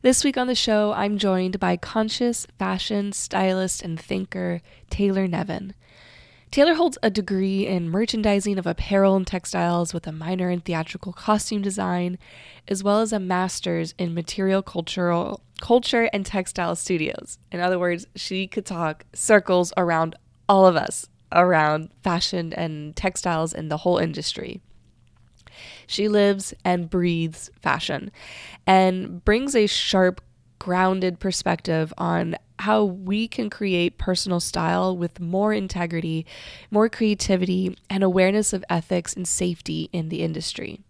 This week on the show, I'm joined by conscious fashion stylist and thinker Taylor Nevin. Taylor holds a degree in merchandising of apparel and textiles with a minor in theatrical costume design, as well as a master's in material culture and textile studios. In other words, she could talk circles around all of us around fashion and textiles and the whole industry. She lives and breathes fashion and brings a sharp, grounded perspective on how we can create personal style with more integrity, more creativity, and awareness of ethics and safety in the industry.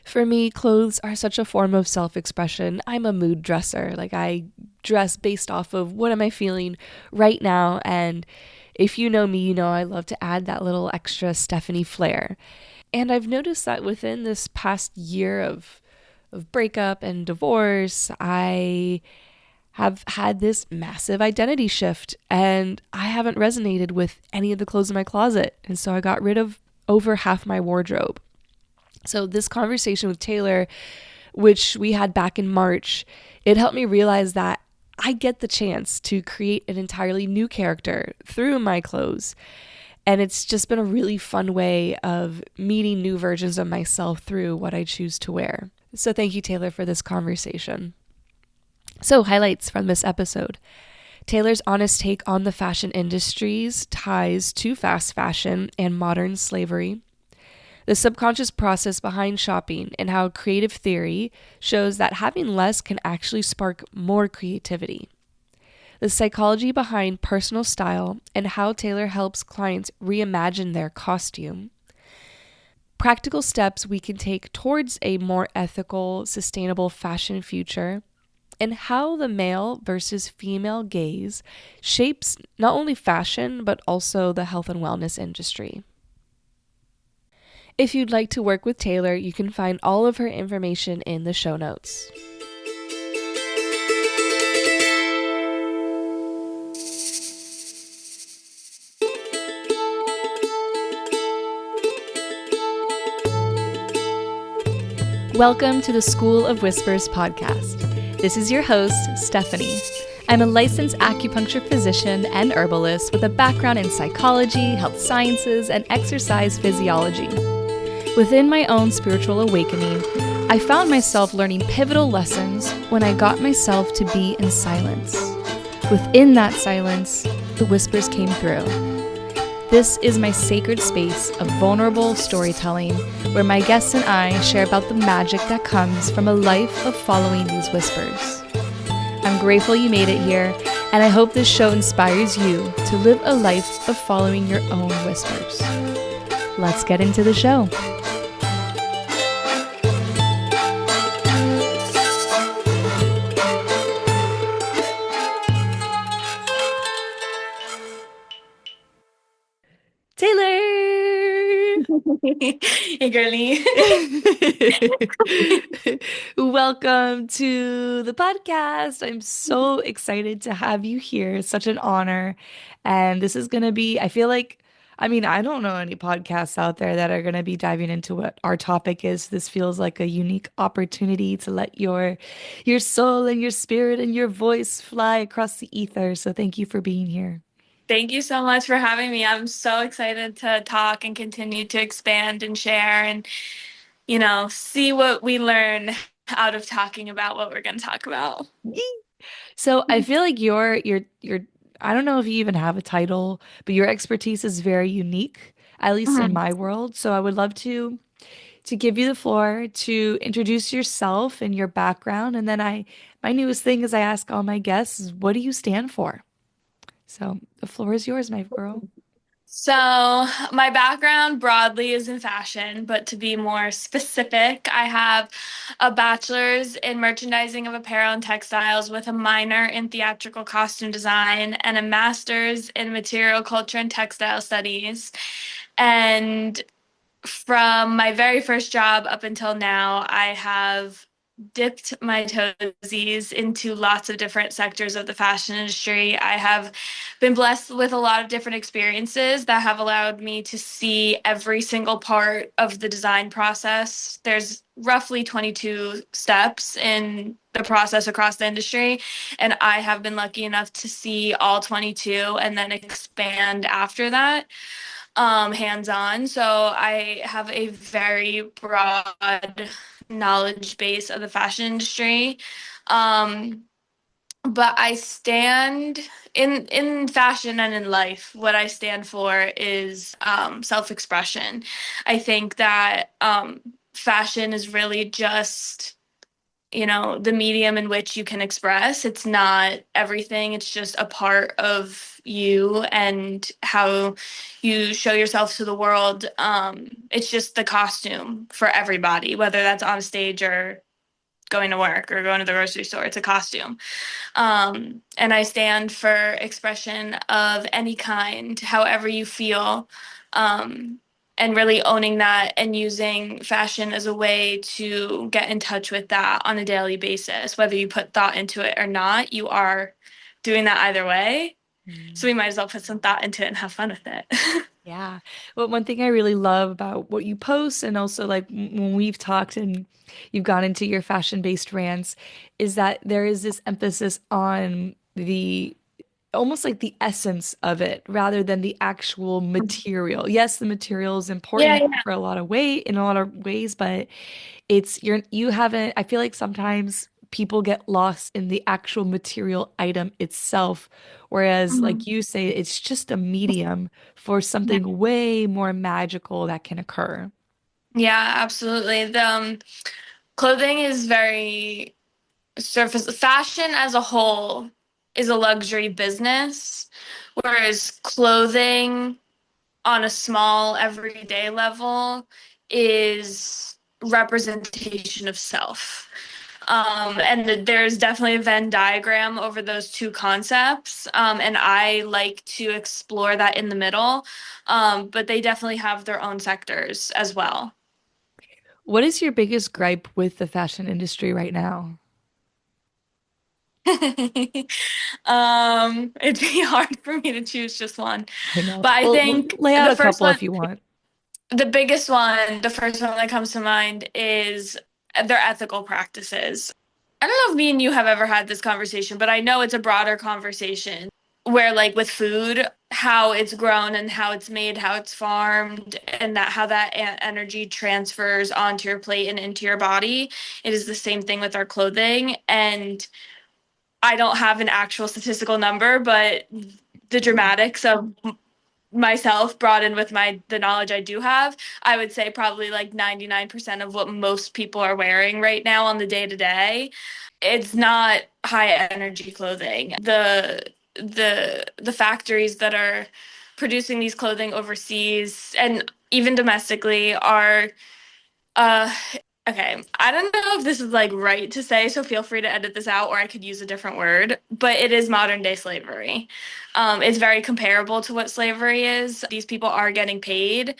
For me, clothes are such a form of self-expression. I'm a mood dresser. I dress based off of what am I feeling right now. And if you know me, you know I love to add that little extra Stephanie flair. And I've noticed that within this past year of breakup and divorce, I have had this massive identity shift and I haven't resonated with any of the clothes in my closet. And so I got rid of over half my wardrobe. So this conversation with Taylor, which we had back in March, it helped me realize that I get the chance to create an entirely new character through my clothes. And it's just been a really fun way of meeting new versions of myself through what I choose to wear. So thank you, Taylor, for this conversation. So highlights from this episode. Taylor's honest take on the fashion industry's ties to fast fashion and modern slavery. The subconscious process behind shopping and how creative theory shows that having less can actually spark more creativity. The psychology behind personal style and how Taylor helps clients reimagine their costume. Practical steps we can take towards a more ethical, sustainable fashion future. And how the male versus female gaze shapes not only fashion, but also the health and wellness industry. If you'd like to work with Taylor, you can find all of her information in the show notes. Welcome to the School of Whispers podcast. This is your host, Stephanie. I'm a licensed acupuncture physician and herbalist with a background in psychology, health sciences, and exercise physiology. Within my own spiritual awakening, I found myself learning pivotal lessons when I got myself to be in silence. Within that silence, the whispers came through. This is my sacred space of vulnerable storytelling where my guests and I share about the magic that comes from a life of following these whispers. I'm grateful you made it here, and I hope this show inspires you to live a life of following your own whispers. Let's get into the show. Taylor! Hey, girly. Welcome to the podcast. I'm so excited to have you here. It's such an honor. And this is going to be, I don't know any podcasts out there that are going to be diving into what our topic is. This feels like a unique opportunity to let your soul and your spirit and your voice fly across the ether. So thank you for being here. Thank you so much for having me. I'm so excited to talk and continue to expand and share and, see what we learn out of talking about what we're going to talk about. So I feel like your I don't know if you even have a title, but your expertise is very unique, at least in Mhm. my world. So I would love to give you the floor to introduce yourself and your background, and then I my newest thing is I ask all my guests, is what do you stand for? So the floor is yours, my girl. So, my background broadly is in fashion, but to be more specific, I have a bachelor's in merchandising of apparel and textiles with a minor in theatrical costume design and a master's in material culture and textile studies. And from my very first job up until now, I have dipped my toesies into lots of different sectors of the fashion industry. I have been blessed with a lot of different experiences that have allowed me to see every single part of the design process. There's roughly 22 steps in the process across the industry, and I have been lucky enough to see all 22 and then expand after that, hands-on. So I have a very broad knowledge base of the fashion industry. Um, but I stand in fashion and in life, what I stand for is self-expression. I think that fashion is really just, the medium in which you can express. It's not everything, it's just a part of you and how you show yourself to the world. It's just the costume for everybody, whether that's on stage or going to work or going to the grocery store. It's a costume. And I stand for expression of any kind, however you feel, and really owning that and using fashion as a way to get in touch with that on a daily basis. Whether you put thought into it or not, you are doing that either way. So we might as well put some thought into it and have fun with it. Yeah. Well, one thing I really love about what you post and also like when we've talked and you've gone into your fashion-based rants is that there is this emphasis on the almost like the essence of it rather than the actual material. Yes, the material is Yeah, important yeah. for a lot of weight in a lot of ways, but you haven't, I feel like sometimes people get lost in the actual material item itself, whereas like Mhm. you say, it's just a medium for Yeah. something way more magical that can occur. Yeah, absolutely. The clothing is very surface. Fashion as a whole is a luxury business, whereas clothing on a small everyday level is representation of self. And there's definitely a Venn diagram over those two concepts. And I like to explore that in the middle. But they definitely have their own sectors as well. What is your biggest gripe with the fashion industry right now? It'd be hard for me to choose just one. I know. But I Well, think lay out the a first couple one, if you want. the biggest one, the first one that comes to mind is their ethical practices. I don't know if me and you have ever had this conversation, but I know it's a broader conversation where, like with food, how it's grown and how it's made, how it's farmed, and that how that energy transfers onto your plate and into your body. It is the same thing with our clothing. And I don't have an actual statistical number, but the dramatics of myself brought in with the knowledge I do have, I would say probably like 99% of what most people are wearing right now on the day to day, it's not high energy clothing. The factories that are producing these clothing overseas and even domestically are uh okay, I don't know if this is like right to say, so feel free to edit this out or I could use a different word, but it is modern day slavery. It's very comparable to what slavery is. These people are getting paid,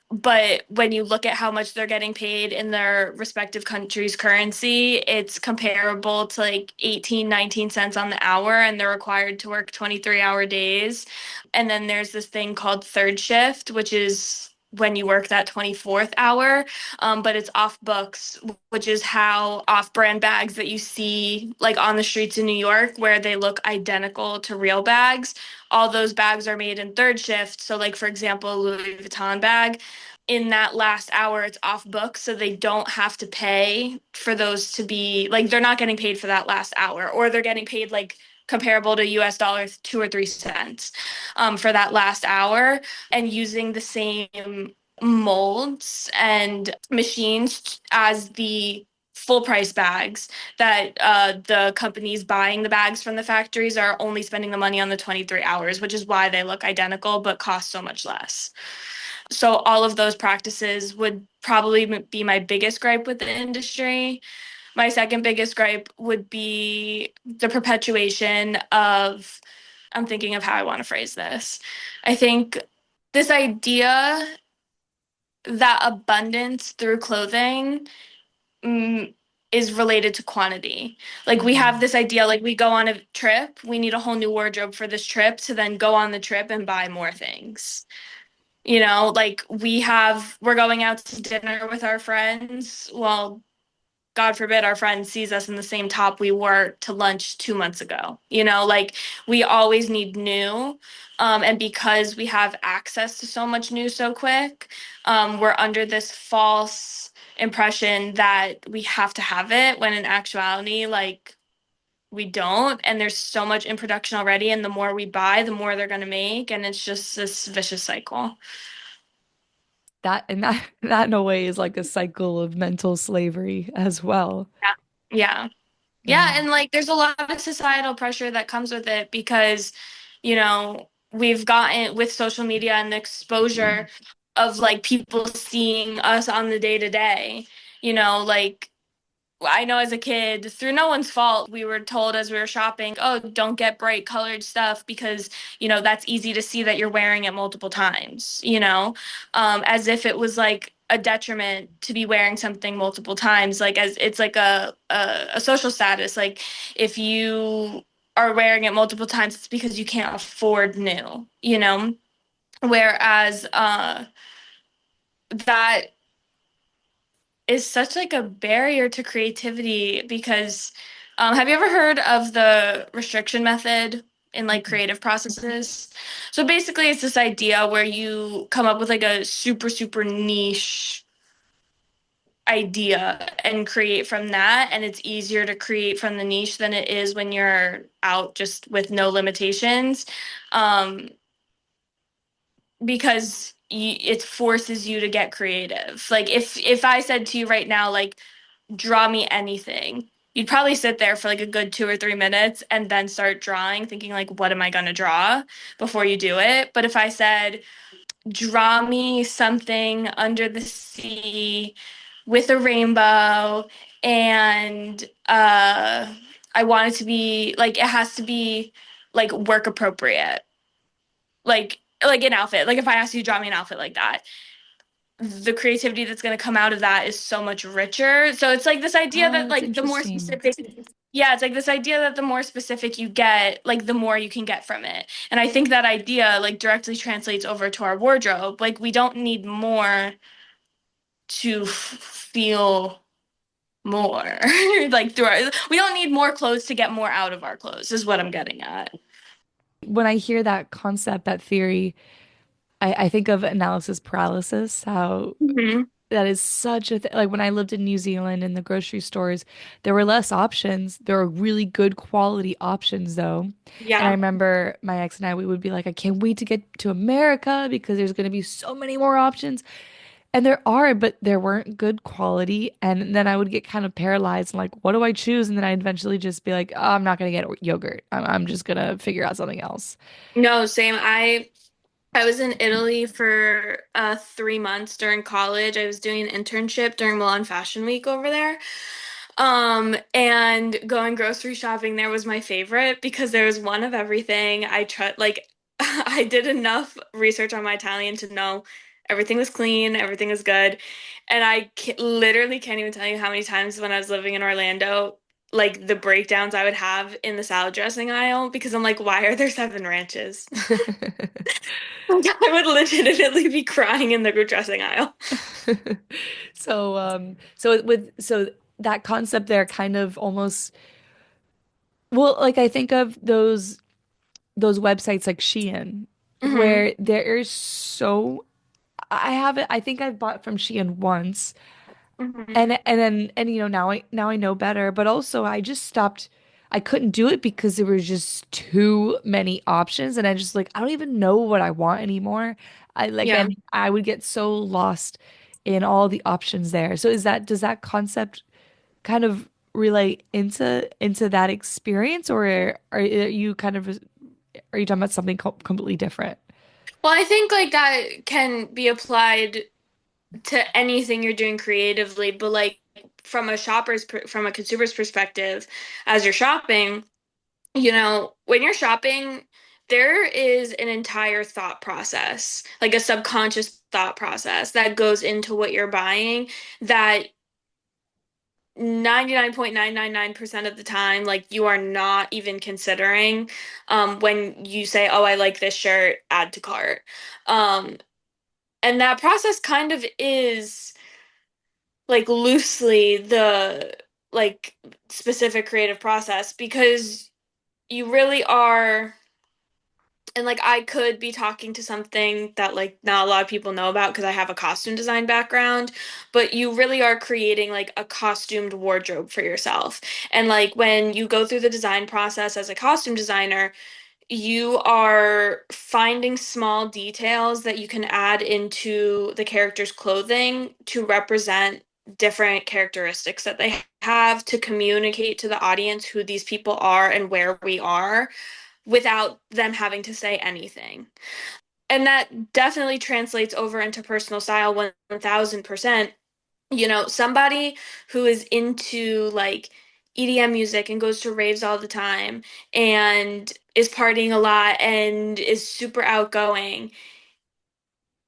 but when you look at how much they're getting paid in their respective countries' currency, it's comparable to like 18, 19 cents on the hour, and they're required to work 23-hour days. And then there's this thing called third shift, which is when you work that 24th hour, but it's off books, which is how off-brand bags that you see like on the streets in New York, where they look identical to real bags, all those bags are made in third shift. So like for example, a Louis Vuitton bag, in that last hour it's off book, so they don't have to pay for those to be like they're not getting paid for that last hour, or they're getting paid like comparable to US dollars 2 or 3 cents for that last hour, and using the same molds and machines as the full price bags that the companies buying the bags from the factories are only spending the money on the 23 hours, which is why they look identical but cost so much less. So all of those practices would probably be my biggest gripe with the industry. My second biggest gripe would be the perpetuation of, I'm thinking of how I want to phrase this. I think this idea that abundance through clothing mm, is related to quantity. Like we have Mhm. this idea, like we go on a trip, we need a whole new wardrobe for this trip to then go on the trip and buy more things. Like we're going out to dinner with our friends. Well, God forbid our friend sees us in the same top we were to lunch 2 months ago. Like we always need new. And because we have access to so much new so quick, we're under this false impression that we have to have it when in actuality, like we don't. And there's so much in production already. And the more we buy, the more they're going to make. And it's just this vicious cycle. That in a way is like a cycle of mental slavery as well. Yeah. Yeah. Yeah, Yeah. and like there's a lot of societal pressure that comes with it because, we've gotten with social media and the exposure of like people seeing us on the day to day, like I know as a kid, through no one's fault, we were told as we were shopping, oh, don't get bright colored stuff because, that's easy to see that you're wearing it multiple times, as if it was like a detriment to be wearing something multiple times, like as it's like a social status. Like if you are wearing it multiple times, it's because you can't afford new, Whereas that is such like a barrier to creativity because have you ever heard of the restriction method in like creative processes? So basically it's this idea where you come up with like a super super niche idea and create from that, and it's easier to create from the niche than it is when you're out just with no limitations, um, because it forces you to get creative. Like if I said to you right now, like draw me anything, you'd probably sit there for like a good 2 or 3 minutes and then start drawing, thinking like, what am I gonna draw before you do it? But if I said, draw me something under the sea with a rainbow and I want it to be like it has to be like work appropriate. Like an outfit. Like if I asked you to draw me an outfit like that, the creativity that's going to come out of that is so much richer. So it's like this idea Oh, that that's like the more interesting. specific, yeah, it's like this idea that the more specific you get, like the more you can get from it. And I think that idea like directly translates over to our wardrobe. Like we don't need more to feel more. Like we don't need more clothes to get more out of our clothes is what I'm getting at. When I hear that concept, that theory, I think of analysis paralysis, how Hmm. that is such a th like when I lived in New Zealand in the grocery stores, there were less options. There were really good quality options though. And I Yeah. remember my ex and I, we would be like, I can't wait to get to America because there's going to be so many more options. And there are, but there weren't good quality. And then I would get kind of paralyzed and like, what do I choose? And then I'd eventually just be like, oh, I'm not going to get yogurt. I'm just going to figure out something else. No, same. I was in Italy for 3 months during college. I was doing an internship during Milan Fashion Week over there. And going grocery shopping there was my favorite because there was one of everything. I tried like I did enough research on my Italian to know everything was clean, everything was good. And literally can't even tell you how many times when I was living in Orlando, like the breakdowns I would have in the salad dressing aisle because I'm like, why are there 7 ranches? Like, I would legitimately be crying in the dressing aisle. So that concept there kind of almost, well, like I think of those websites like Shein Hmm. where there is so I haven't I think I've bought from Shein once Hmm. and now I know better, but also I just stopped. I couldn't do it because there was just too many options, and I just like I don't even know what I want anymore. I like Yeah. and I would get so lost in all the options there. So does that concept kind of relate into that experience, or are you kind of are you talking about something completely different? Well, I think like that can be applied to anything you're doing creatively, but like from a consumer's perspective, as you're shopping, when you're shopping, there is an entire thought process, like a subconscious thought process that goes into what you're buying that 99.999% of the time, like you are not even considering when you say, "Oh, I like this shirt, add to cart." Um, and that process kind of is like loosely the like specific creative process because you really are. And like I could be talking to something that like not a lot of people know about because I have a costume design background, but you really are creating like a costumed wardrobe for yourself. And like when you go through the design process as a costume designer, you are finding small details that you can add into the character's clothing to represent different characteristics that they have to communicate to the audience who these people are and where we are without them having to say anything. And that definitely translates over into personal style 1000%. You know, somebody who is into like EDM music and goes to raves all the time and is partying a lot and is super outgoing,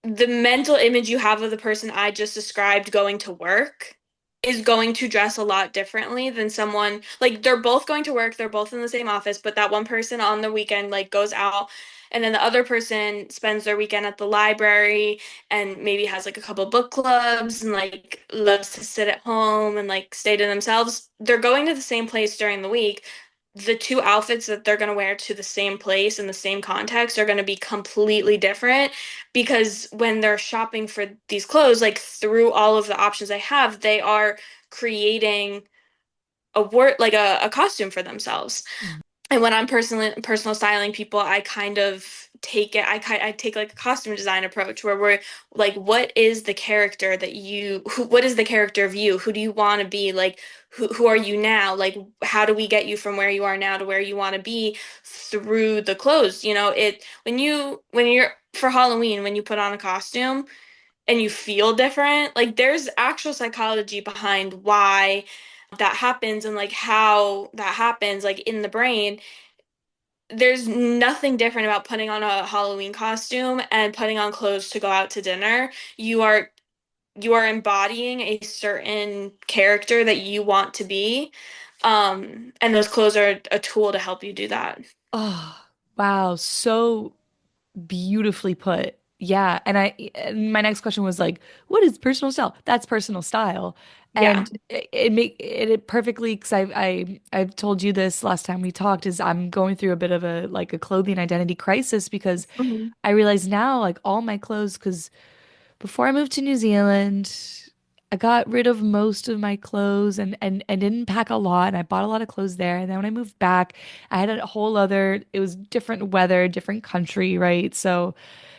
the mental image you have of the person I just described going to work is going to dress a lot differently than someone like they're both going to work, they're both in the same office, but that one person on the weekend like goes out and then the other person spends their weekend at the library and maybe has like a couple book clubs and like loves to sit at home and like stay to themselves. They're going to the same place during the week. The two outfits that they're going to wear to the same place in the same context are going to be completely different because when they're shopping for these clothes, like through all of the options they have, they are creating a costume for themselves. And when I'm personal styling people, I kind of take it. I take like a costume design approach where we're like, what is the character that what is the character of you? Who do you want to be? Like, who are you now? Like, how do we get you from where you are now to where you want to be through the clothes? You know, when you're for Halloween, when you put on a costume and you feel different, like there's actual psychology behind why that happens and like how that happens like in the brain. There's nothing different about putting on a Halloween costume and putting on clothes to go out to dinner. You are embodying a certain character that you want to be. And those clothes are a tool to help you do that. Oh, wow. So beautifully put. Yeah. And my next question was like, what is personal style? That's personal style. Yeah. And it perfectly, because I've told you this last time we talked, is I'm going through a bit of a like a clothing identity crisis because Mhm. I realize now like all my clothes, because before I moved to New Zealand, I got rid of most of my clothes and didn't pack a lot. And I bought a lot of clothes there. And then when I moved back, I had a whole other, it was different weather, different country, right? So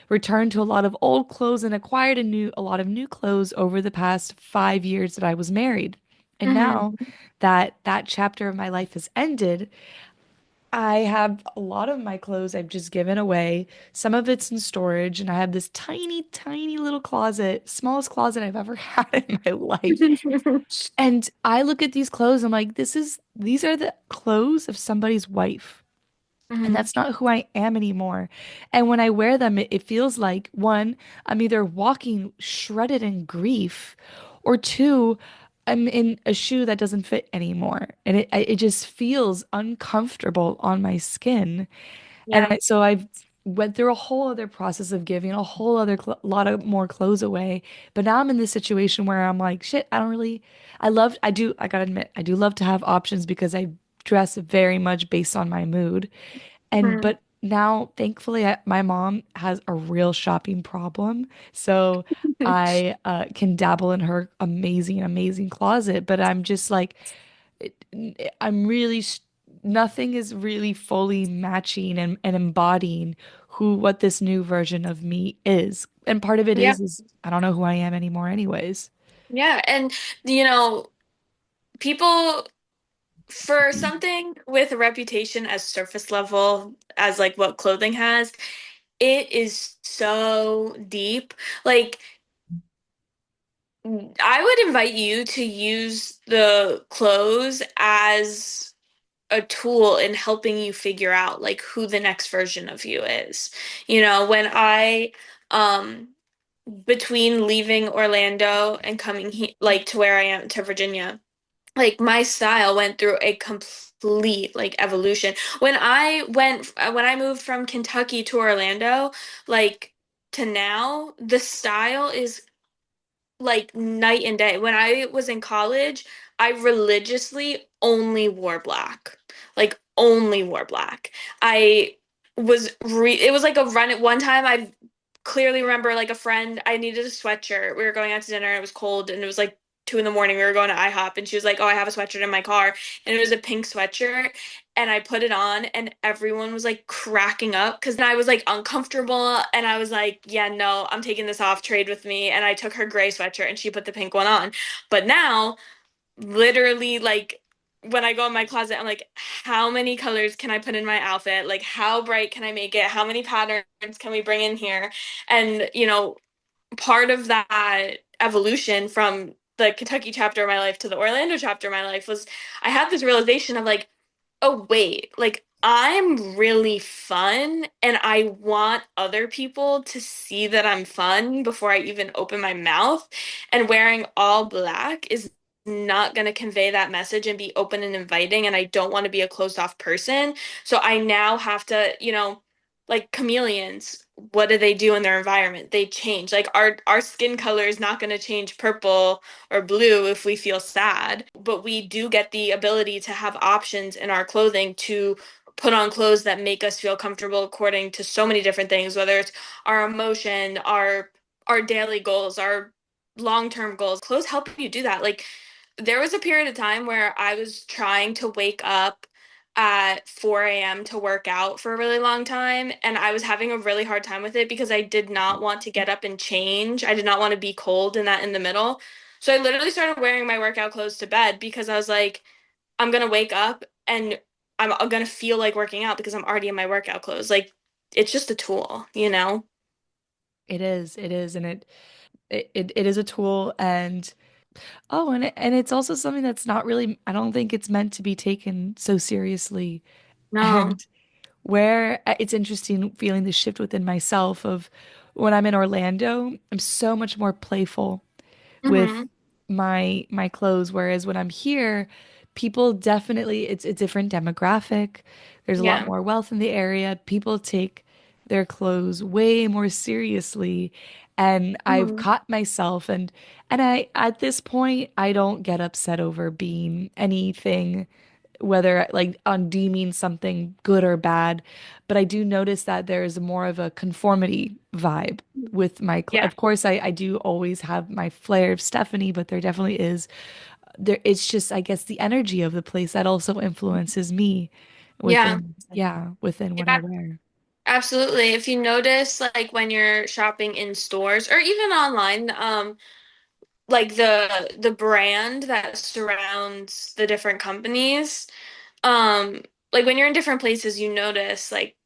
returned to a lot of old clothes and acquired a lot of new clothes over the past 5 years that I was married. And Mhm. now that that chapter of my life has ended, I have a lot of my clothes I've just given away. Some of it's in storage, and I have this tiny, tiny little closet, smallest closet I've ever had in my life. And I look at these clothes, I'm like, these are the clothes of somebody's wife. And Mhm. that's not who I am anymore. And when I wear them, it feels like one, I'm either walking shredded in grief, or two, I'm in a shoe that doesn't fit anymore. And it just feels uncomfortable on my skin. And Yeah. so I've went through a whole other process of giving a whole other lot of more clothes away. But now I'm in this situation where I'm like, shit, I gotta admit, I do love to have options because I dress very much based on my mood. And Mhm. but now, thankfully, my mom has a real shopping problem, so I can dabble in her amazing, amazing closet. But I'm just like, I'm really, nothing is really fully matching and embodying what this new version of me is. And part of it Yeah. is I don't know who I am anymore, anyways. Yeah. And you know, people for something with a reputation as surface level as like what clothing has, it is so deep. Like I would invite you to use the clothes as a tool in helping you figure out like who the next version of you is. You know, when I um between leaving Orlando and coming like to where I am to Virginia, like my style went through a complete like evolution. When I moved from Kentucky to Orlando, like to now, the style is like night and day. When I was in college, I religiously only wore black. Like only wore black. I it was like a run at one time. I clearly remember like a friend, I needed a sweatshirt. We were going out to dinner, it was cold and it was like 2 in the morning. We were going to IHOP and she was like, "Oh, I have a sweatshirt in my car." And it was a pink sweatshirt. And I put it on and everyone was like cracking up because I was like uncomfortable and I was like, "Yeah, no, I'm taking this off, trade with me." And I took her gray sweatshirt and she put the pink one on. But now, literally, like when I go in my closet, I'm like, how many colors can I put in my outfit? Like, how bright can I make it? How many patterns can we bring in here? And, part of that evolution from the Kentucky chapter of my life to the Orlando chapter of my life was I had this realization of like, oh wait, like I'm really fun and I want other people to see that I'm fun before I even open my mouth. And wearing all black is not going to convey that message and be open and inviting. And I don't want to be a closed off person. So I now have to, like chameleons, what do they do in their environment? They change. Like our skin color is not going to change purple or blue if we feel sad, but we do get the ability to have options in our clothing to put on clothes that make us feel comfortable according to so many different things, whether it's our emotion, our daily goals, our long-term goals. Clothes help you do that. Like there was a period of time where I was trying to wake up at 4 a.m. to work out for a really long time. And I was having a really hard time with it because I did not want to get up and change. I did not want to be cold in the middle. So I literally started wearing my workout clothes to bed because I was like, I'm gonna wake up and I'm gonna feel like working out because I'm already in my workout clothes. Like it's just a tool, you know? It is, and it is a tool, and oh, and it's also something that's not really, I don't think it's meant to be taken so seriously. No. And where it's interesting feeling the shift within myself of when I'm in Orlando, I'm so much more playful with Mm-hmm. my clothes, whereas when I'm here, people definitely it's a different demographic. There's a lot Yeah. more wealth in the area. People take their clothes way more seriously, and I've Mm-hmm. caught myself, and I at this point I don't get upset over being anything, whether like on deeming something good or bad, but I do notice that there's more of a conformity vibe with Yeah. of course I do always have my flair of Stephanie, but there definitely is there it's just I guess the energy of the place that also influences me Yeah. within what I Yeah. wear. Absolutely. If you notice, like when you're shopping in stores or even online, like the brand that surrounds the different companies, like when you're in different places, you notice like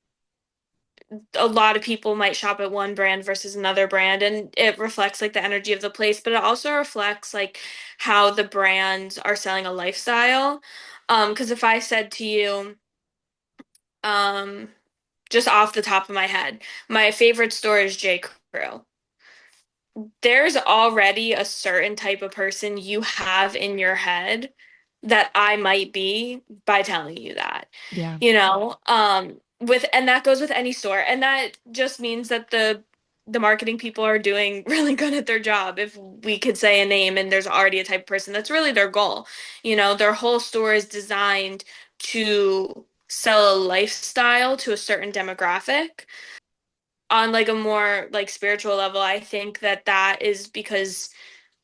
a lot of people might shop at one brand versus another brand, and it reflects like the energy of the place, but it also reflects like how the brands are selling a lifestyle. Because if I said to you, um, just off the top of my head, my favorite store is J. Crew. There's already a certain type of person you have in your head that I might be by telling you that. Yeah. With and that goes with any store. And that just means that the marketing people are doing really good at their job. If we could say a name and there's already a type of person, that's really their goal. Their whole store is designed to sell a lifestyle to a certain demographic on like a more like spiritual level. I think that that is because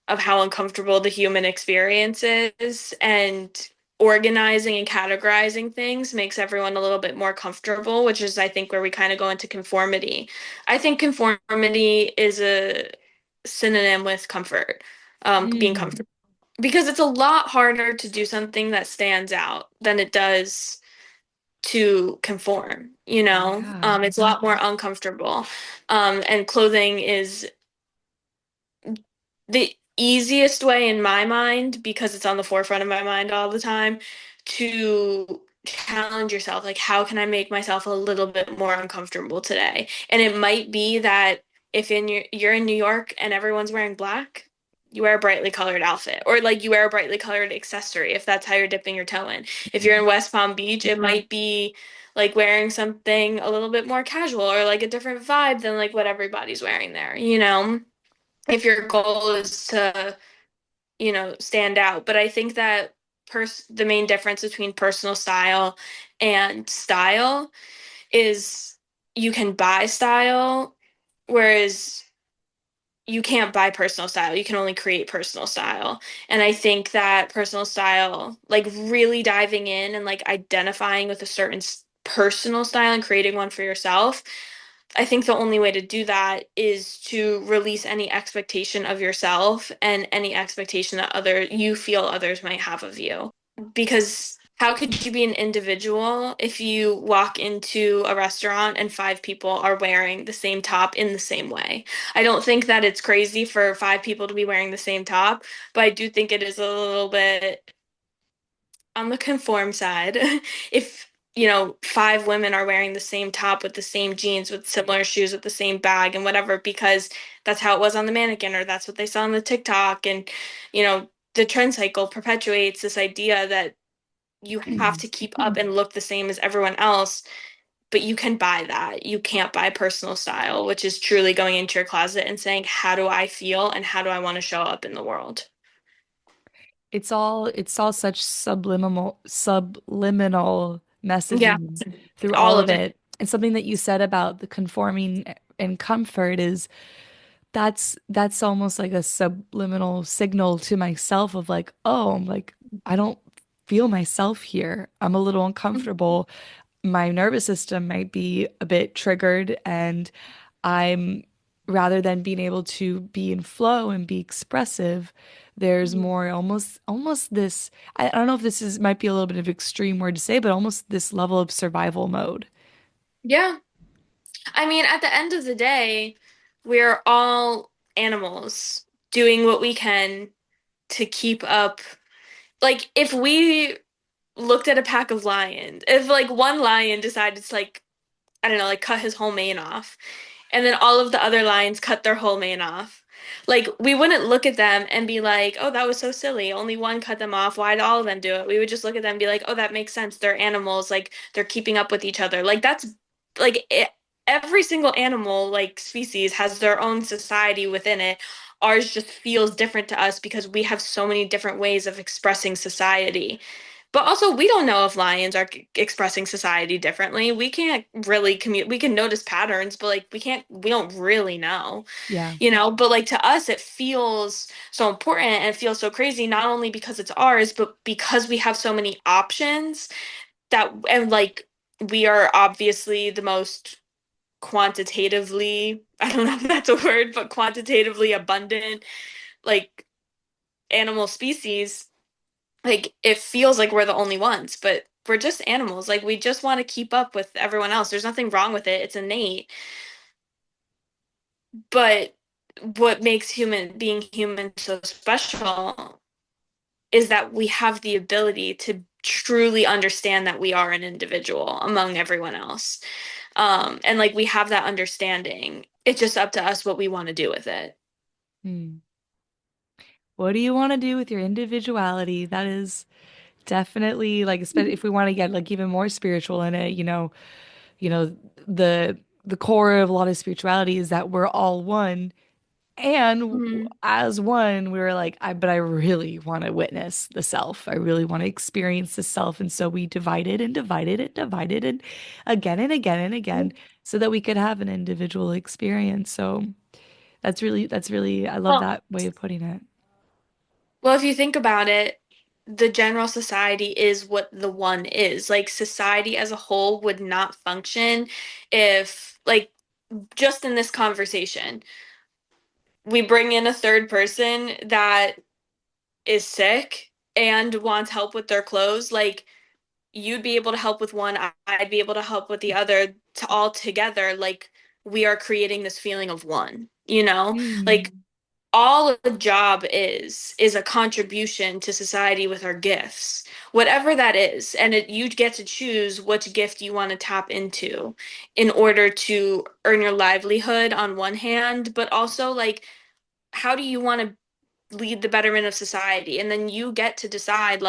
of how uncomfortable the human experience is, and organizing and categorizing things makes everyone a little bit more comfortable, which is I think where we kind of go into conformity. I think conformity is a synonym with comfort, being Mm, comfortable, because it's a lot harder to do something that stands out than it does to conform, you know? yeah. It's a lot more uncomfortable. And clothing is the easiest way in my mind, because it's on the forefront of my mind all the time, to challenge yourself. Like, how can I make myself a little bit more uncomfortable today? And it might be that if you're in New York and everyone's wearing black, you wear a brightly colored outfit, or like you wear a brightly colored accessory if that's how you're dipping your toe in. If you're in West Palm Beach, it might be like wearing something a little bit more casual or like a different vibe than like what everybody's wearing there, you know? If your goal is to, stand out. But I think that the main difference between personal style and style is you can buy style, whereas you can't buy personal style. You can only create personal style. And I think that personal style, like really diving in and like identifying with a certain personal style and creating one for yourself, I think the only way to do that is to release any expectation of yourself and any expectation that you feel others might have of you. Because how could you be an individual if you walk into a restaurant and five people are wearing the same top in the same way? I don't think that it's crazy for five people to be wearing the same top, but I do think it is a little bit on the conform side. If, five women are wearing the same top with the same jeans, with similar shoes, with the same bag and whatever, because that's how it was on the mannequin or that's what they saw on the TikTok. And, the trend cycle perpetuates this idea that you have to keep up and look the same as everyone else, but you can buy that. You can't buy personal style, which is truly going into your closet and saying, how do I feel and how do I want to show up in the world? It's all such subliminal Yeah, messaging through all all of of it. it. And something that you said about the conforming and comfort is that's almost like a subliminal signal to myself of like, oh, I'm like, I don't feel myself here. I'm a little uncomfortable. My nervous system might be a bit triggered, and I'm rather than being able to be in flow and be expressive, there's more almost this, I don't know if this is might be a little bit of extreme word to say, but almost this level of survival mode. Yeah. I mean, at the end of the day, we're all animals doing what we can to keep up. Like, if we looked at a pack of lions, if like one lion decided to like, I don't know, like cut his whole mane off, and then all of the other lions cut their whole mane off. Like, we wouldn't look at them and be like, oh, that was so silly. Only one cut them off. Why did all of them do it? We would just look at them and be like, oh, that makes sense. They're animals. Like, they're keeping up with each other. Like, that's like every single animal, like, species has their own society within it. Ours just feels different to us because we have so many different ways of expressing society. But also, we don't know if lions are expressing society differently. We can't really we can notice patterns, but like we don't really know, Yeah. But like to us, it feels so important and it feels so crazy, not only because it's ours, but because we have so many options and like we are obviously the most quantitatively, I don't know if that's a word, but quantitatively abundant, like animal species. Like it feels like we're the only ones, but we're just animals. Like we just want to keep up with everyone else. There's nothing wrong with it. It's innate. But what makes being human so special is that we have the ability to truly understand that we are an individual among everyone else. And like we have that understanding. It's just up to us what we want to do with it. Hmm. What do you want to do with your individuality? That is definitely like, especially if we want to get like even more spiritual in it, you know, the core of a lot of spirituality is that we're all one. And Mhm. as one, we were like, but I really want to witness the self. I really want to experience the self. And so we divided and divided and divided and again and again so that we could have an individual experience. So that's really, I love Well, that way of putting it. well, if you think about it, the general society is what the one is. Like society as a whole would not function if, like, just in this conversation, we bring in a third person that is sick and wants help with their clothes. Like, you'd be able to help with one, I'd be able to help with the other, to all together. Like, we are creating this feeling of one, Like, Mm, all a job is a contribution to society with our gifts, whatever that is. And you get to choose which gift you want to tap into in order to earn your livelihood on one hand, but also like how do you want to lead the betterment of society. And then you get to decide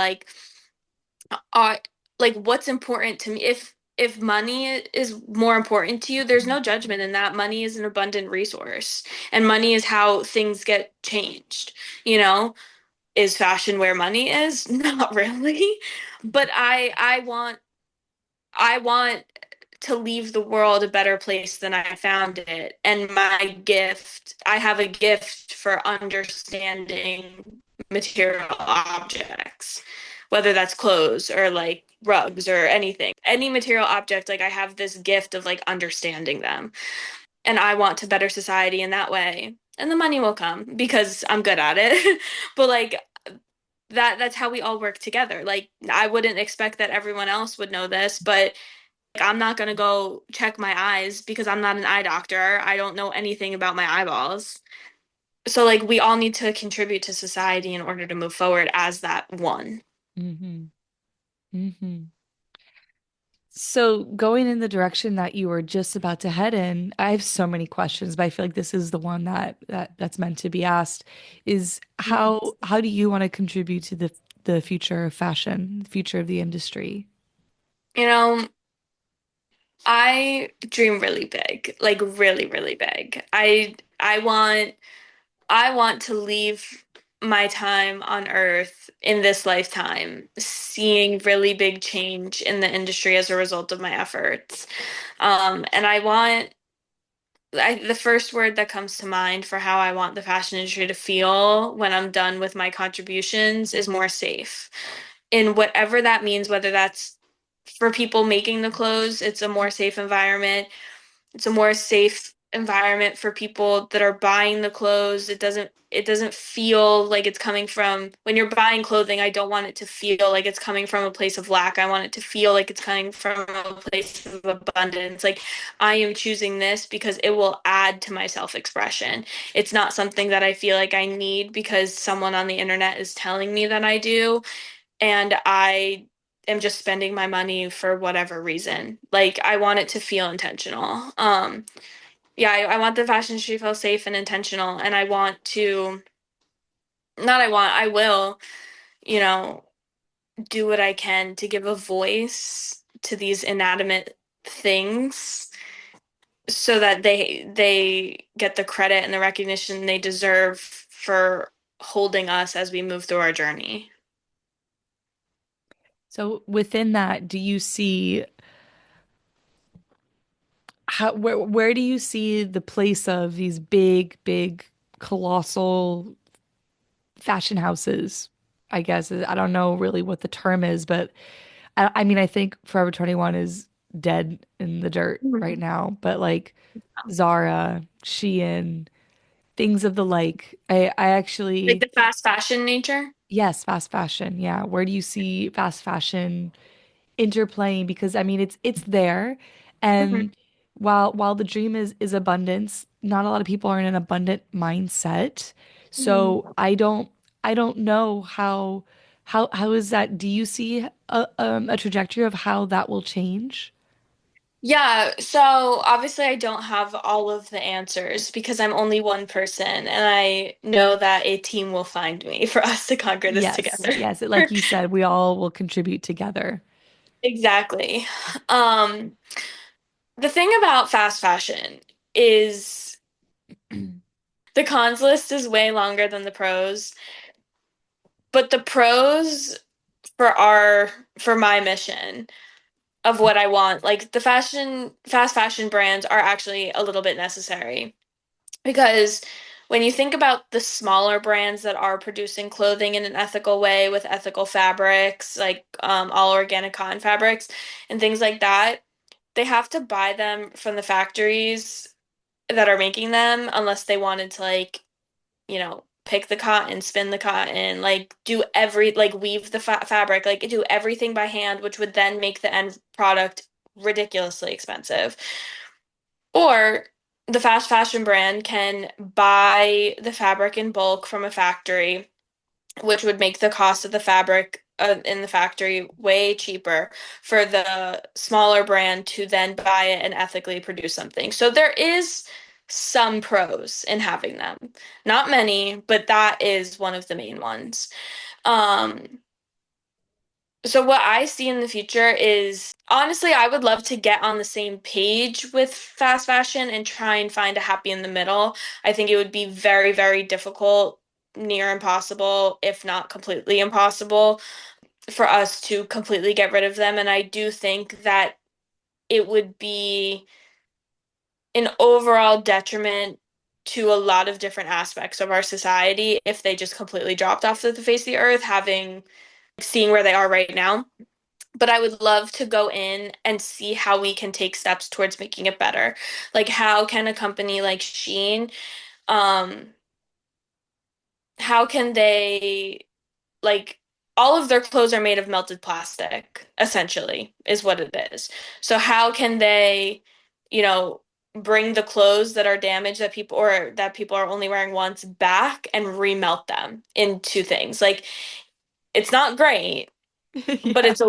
uh like what's important to me. If money is more important to you, there's no judgment in that. Money is an abundant resource, and money is how things get changed, you know? Is fashion where money is? Not really. But I want to leave the world a better place than I found it. And I have a gift for understanding material objects, whether that's clothes or like rugs or anything. Any material object, like I have this gift of like understanding them. And I want to better society in that way. And the money will come because I'm good at it. But like that's how we all work together. Like I wouldn't expect that everyone else would know this, but like, I'm not gonna go check my eyes because I'm not an eye doctor. I don't know anything about my eyeballs. So like we all need to contribute to society in order to move forward as that one. Mm-hmm. Mm-hmm. So, going in the direction that you were just about to head in, I have so many questions, but I feel like this is the one that's meant to be asked. Is how do you want to contribute to the future of fashion, the future of the industry? You know, I dream really big, like really, really big. I want to leave my time on Earth in this lifetime, seeing really big change in the industry as a result of my efforts. And the first word that comes to mind for how I want the fashion industry to feel when I'm done with my contributions is more safe. In whatever that means, whether that's for people making the clothes, it's a more safe environment. It's a more safe environment for people that are buying the clothes. It doesn't feel like it's coming from when you're buying clothing, I don't want it to feel like it's coming from a place of lack. I want it to feel like it's coming from a place of abundance. Like I am choosing this because it will add to my self-expression. It's not something that I feel like I need because someone on the internet is telling me that I do, and I am just spending my money for whatever reason. Like I want it to feel intentional. Yeah, I want the fashion industry to feel safe and intentional, and I want to, not I want, I will, you know, do what I can to give a voice to these inanimate things so that they get the credit and the recognition they deserve for holding us as we move through our journey. So, within that, do you see where do you see the place of these big, big, colossal fashion houses? I guess I don't know really what the term is, but I mean, I think Forever 21 is dead in the dirt right Mhm. now, but like Zara, Shein, things of the like. I Like actually, the fast fashion nature. yes, fast fashion. Yeah. Where do you see fast fashion interplaying? Because I mean, it's there. Mhm. And while the dream is abundance, not a lot of people are in an abundant mindset. Mhm. So I don't know how is that? Do you see a trajectory of how that will change? Yeah, so obviously I don't have all of the answers because I'm only one person, and I know that a team will find me for us to conquer this Yes, together. yes. Like you said, we all will contribute together. Exactly. Um, the thing about fast fashion is the cons list is way longer than the pros, but the pros for our for my mission of what I want, like the fast fashion brands are actually a little bit necessary. Because when you think about the smaller brands that are producing clothing in an ethical way with ethical fabrics, like all organic cotton fabrics and things like that, they have to buy them from the factories that are making them unless they wanted to pick the cotton, spin the cotton, like weave the fabric, like do everything by hand, which would then make the end product ridiculously expensive. Or the fast fashion brand can buy the fabric in bulk from a factory, which would make the cost of the fabric in the factory way cheaper for the smaller brand to then buy it and ethically produce something. So there is some pros in having them. Not many, but that is one of the main ones. Um, so what I see in the future is honestly, I would love to get on the same page with fast fashion and try and find a happy in the middle. I think it would be very, very difficult, near impossible, if not completely impossible, for us to completely get rid of them. And I do think that it would be an overall detriment to a lot of different aspects of our society if they just completely dropped off the face of the earth, having seeing where they are right now. But I would love to go in and see how we can take steps towards making it better. Like how can a company like Shein, um, how can they like all of their clothes are made of melted plastic, essentially, is what it is. So how can they, you know, bring the clothes that are damaged that people are only wearing once back and remelt them into things? Like it's not great, but Yeah. it's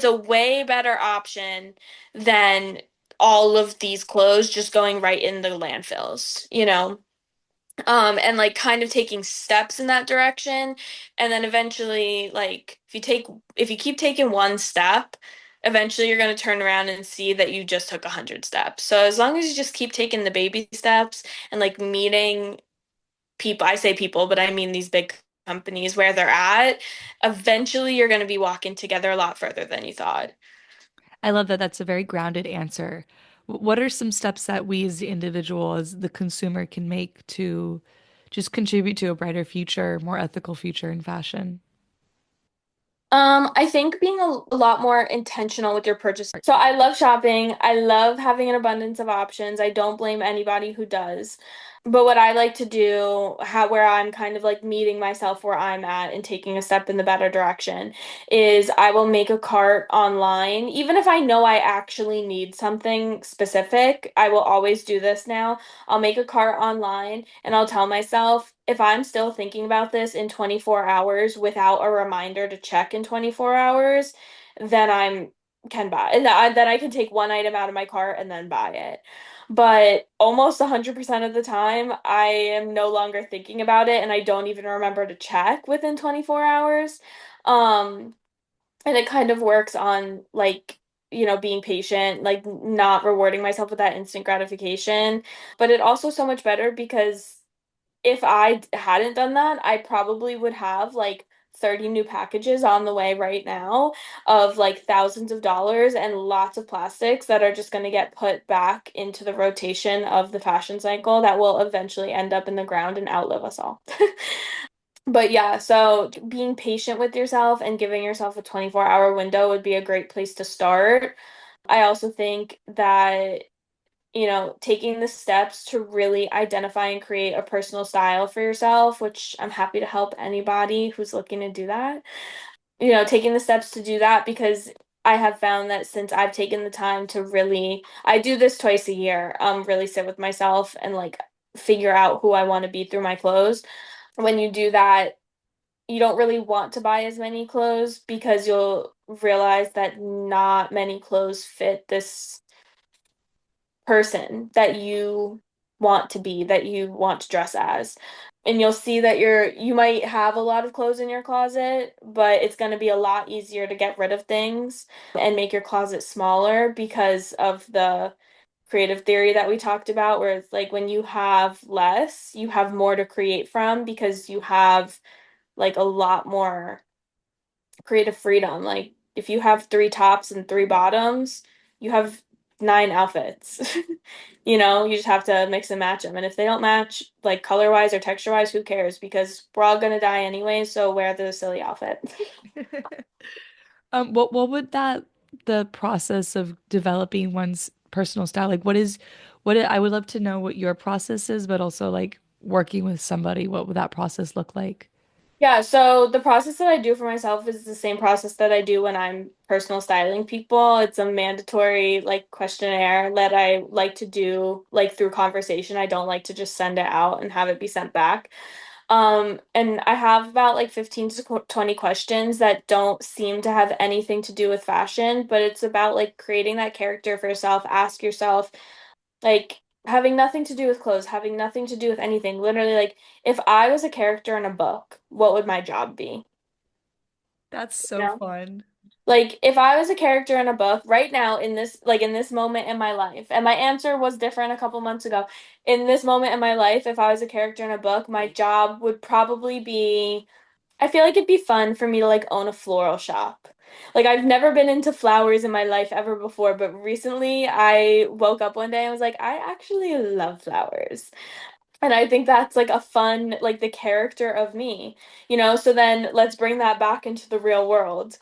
a way better option than all of these clothes just going right in the landfills, you know? And like kind of taking steps in that direction. And then eventually, like if you keep taking one step, eventually you're going to turn around and see that you just took 100 steps. So as long as you just keep taking the baby steps and like meeting people, I say people, but I mean these big companies where they're at, eventually you're going to be walking together a lot further than you thought. I love that that's a very grounded answer. What are some steps that we as the individual, as the consumer, can make to just contribute to a brighter future, more ethical future in fashion? I think being a lot more intentional with your purchase. So I love shopping. I love having an abundance of options. I don't blame anybody who does. But what I like to do, where I'm kind of like meeting myself where I'm at and taking a step in the better direction, is I will make a cart online. Even if I know I actually need something specific, I will always do this now. I'll make a cart online and I'll tell myself if I'm still thinking about this in 24 hours without a reminder to check in 24 hours, then I'm can buy and then I can take one item out of my cart and then buy it. But almost 100% of the time, I am no longer thinking about it and I don't even remember to check within 24 hours. Um, and it kind of works on like, being patient, like not rewarding myself with that instant gratification. But it also so much better because if I hadn't done that, I probably would have like 30 new packages on the way right now of like thousands of dollars and lots of plastics that are just going to get put back into the rotation of the fashion cycle that will eventually end up in the ground and outlive us all. But yeah, so being patient with yourself and giving yourself a 24-hour window would be a great place to start. I also think that taking the steps to really identify and create a personal style for yourself, which I'm happy to help anybody who's looking to do that. Taking the steps to do that because I have found that since I've taken the time to really, I do this twice a year, really sit with myself and like figure out who I want to be through my clothes. When you do that, you don't really want to buy as many clothes because you'll realize that not many clothes fit this person that you want to be, that you want to dress as. And you'll see that you might have a lot of clothes in your closet, but it's going to be a lot easier to get rid of things and make your closet smaller because of the creative theory that we talked about, where it's like when you have less, you have more to create from because you have like a lot more creative freedom. Like if you have three tops and three bottoms, you have nine outfits. You just have to mix and match them. And if they don't match, like color wise or texture wise, who cares? Because we're all gonna die anyway, so wear the silly outfit. What would the process of developing one's personal style, like I would love to know what your process is, but also like working with somebody, what would that process look like? Yeah, so the process that I do for myself is the same process that I do when I'm personal styling people. It's a mandatory like questionnaire that I like to do like through conversation. I don't like to just send it out and have it be sent back. And I have about like 15 to 20 questions that don't seem to have anything to do with fashion, but it's about like creating that character for yourself. Ask yourself, like, having nothing to do with clothes, having nothing to do with anything. Literally, like, if I was a character in a book, what would my job be? That's You so know? fun. Like, if I was a character in a book right now in this, like, in this moment in my life, and my answer was different a couple months ago. In this moment in my life, if I was a character in a book, my job would probably be, I feel like it'd be fun for me to like own a floral shop. Like, I've never been into flowers in my life ever before, but recently I woke up one day and was like, I actually love flowers. And I think that's like a fun, like the character of me, you know? So then let's bring that back into the real world.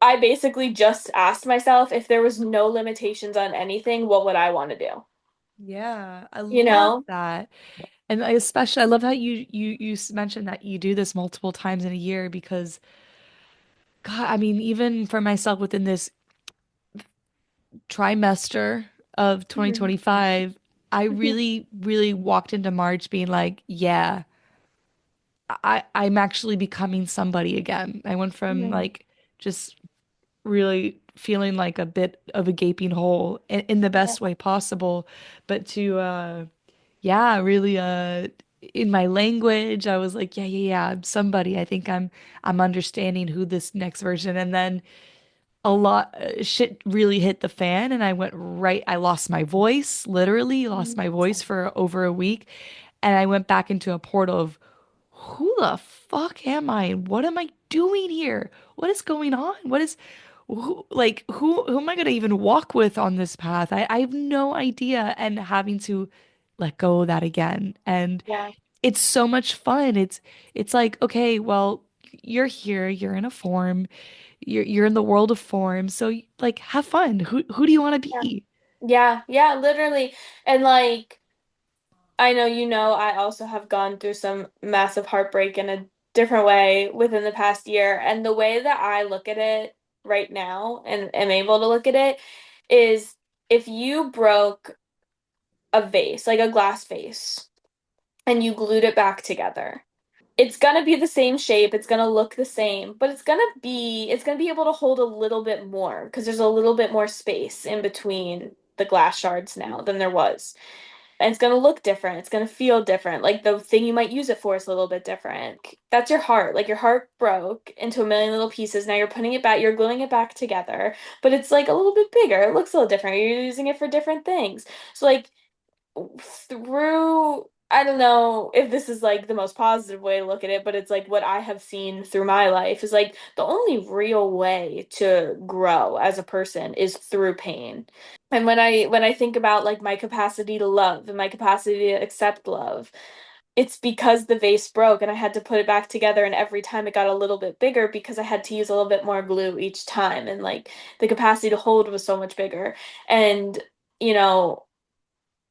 I basically just asked myself if there was no limitations on anything, what would I want to do? Yeah, I You love know? that. And I especially I love how you mentioned that you do this multiple times in a year because God, I mean, even for myself within this trimester of Mhm. 2025, I really walked into March being like, yeah, I'm actually becoming somebody again. I went from Mhm. like just really feeling like a bit of a gaping hole in the Yeah. best way possible, but to yeah, really in my language, I was like, yeah, I'm somebody. I think I'm understanding who this next version. And then a lot shit really hit the fan and I lost my voice, literally lost Mhm. my voice for over a week. And I went back into a portal of who the fuck am I? And what am I doing here? What is going on? Who am I gonna even walk with on this path? I have no idea. And having to let go of that again. And Yeah. it's so much fun. It's like, okay, well, you're here, you're in a form, you're in the world of form. So like have fun. Who do you want to Yeah. be? Yeah. Yeah, literally. And like I know you know I also have gone through some massive heartbreak in a different way within the past year. And the way that I look at it right now and am able to look at it is if you broke a vase, like a glass vase, and you glued it back together, it's gonna be the same shape, it's gonna look the same, but it's gonna be able to hold a little bit more because there's a little bit more space in between the glass shards now than there was. And it's going to look different. It's going to feel different. Like the thing you might use it for is a little bit different. That's your heart. Like your heart broke into a million little pieces. Now you're putting it back, you're gluing it back together, but it's like a little bit bigger. It looks a little different. You're using it for different things. So like through I don't know if this is like the most positive way to look at it, but it's like what I have seen through my life is like the only real way to grow as a person is through pain. And when I think about like my capacity to love and my capacity to accept love, it's because the vase broke and I had to put it back together and every time it got a little bit bigger because I had to use a little bit more glue each time and like the capacity to hold was so much bigger. And you know,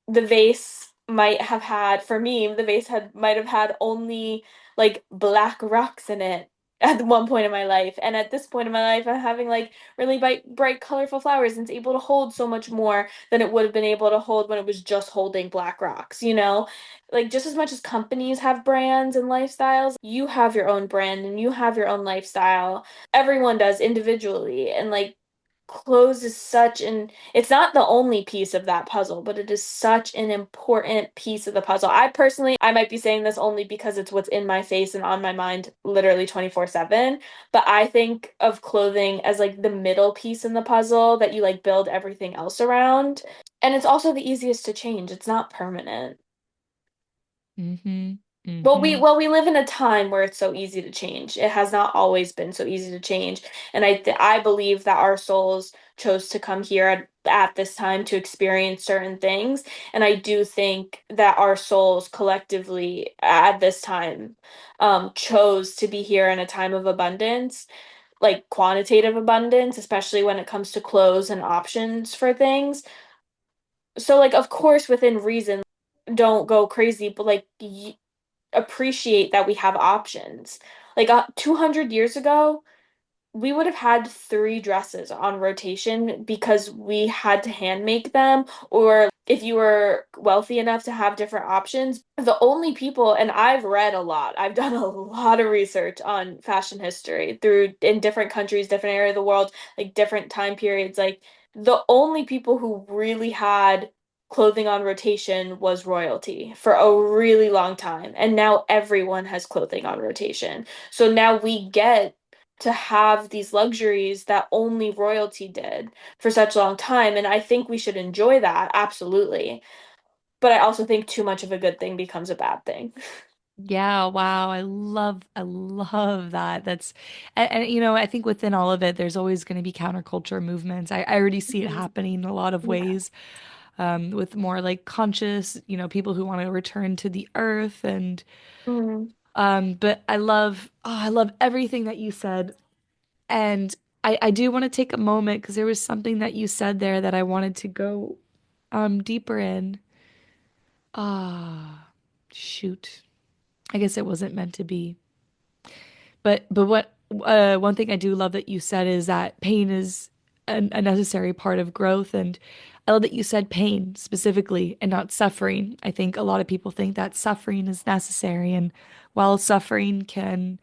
the vase might have had, for me, the vase had might have had only like black rocks in it at one point in my life. And at this point in my life, I'm having like really bright, colorful flowers, and it's able to hold so much more than it would have been able to hold when it was just holding black rocks, you know? Like just as much as companies have brands and lifestyles, you have your own brand and you have your own lifestyle. Everyone does individually. And like clothes is such an it's not the only piece of that puzzle, but it is such an important piece of the puzzle. I personally, I might be saying this only because it's what's in my face and on my mind literally 24/7, but I think of clothing as like the middle piece in the puzzle that you like build everything else around. And it's also the easiest to change. It's not permanent. Mm-hmm. Well, we Mm-hmm. well we live in a time where it's so easy to change. It has not always been so easy to change, and I believe that our souls chose to come here at this time to experience certain things, and I do think that our souls collectively at this time chose to be here in a time of abundance, like quantitative abundance, especially when it comes to clothes and options for things. So like of course within reason, don't go crazy, but like appreciate that we have options. Like 200 years ago, we would have had three dresses on rotation because we had to hand make them, or if you were wealthy enough to have different options. The only people, and I've read a lot, I've done a lot of research on fashion history through in different countries, different area of the world, like different time periods. Like the only people who really had clothing on rotation was royalty for a really long time. And now everyone has clothing on rotation. So now we get to have these luxuries that only royalty did for such a long time. And I think we should enjoy that, absolutely. But I also think too much of a good thing becomes a bad thing. Yeah, wow. I love that. And I think within all of it, there's always going to be counterculture movements. I already see it Mhm. happening in a lot of Yeah. ways, with more like conscious, people who want to return to the earth and Mm. but I love everything that you said. And I do want to take a moment because there was something that you said there that I wanted to go deeper in. Ah, shoot. I guess it wasn't meant to be. But what one thing I do love that you said is that pain is a necessary part of growth, and I love that you said pain specifically and not suffering. I think a lot of people think that suffering is necessary, and while suffering can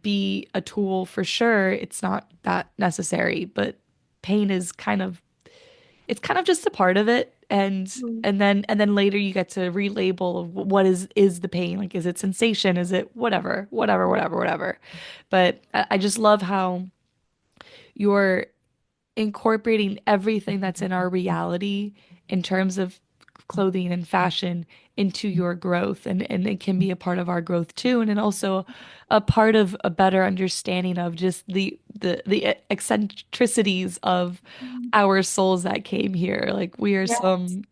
be a tool for sure, it's not that necessary. But pain is kind of just a part of it, and Mm. and then later you get to relabel what is the pain, like is it sensation, is it whatever. But I just love how you're incorporating everything that's in our reality in terms of clothing and fashion into your growth, and it can be a part of our growth too, and then also a part of a better understanding of just the eccentricities of our souls that came here. Like we are Yeah. some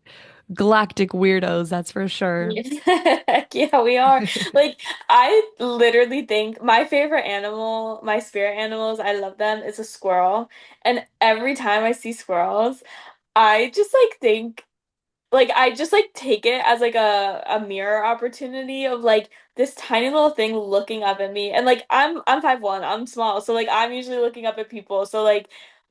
galactic weirdos, that's for sure. Heck yeah, we are. Like, I literally think my favorite animal, my spirit animals, I love them, is a squirrel. And every time I see squirrels, I just think I just take it as a mirror opportunity of this tiny little thing looking up at me. And I'm 5'1", I'm small. So I'm usually looking up at people. So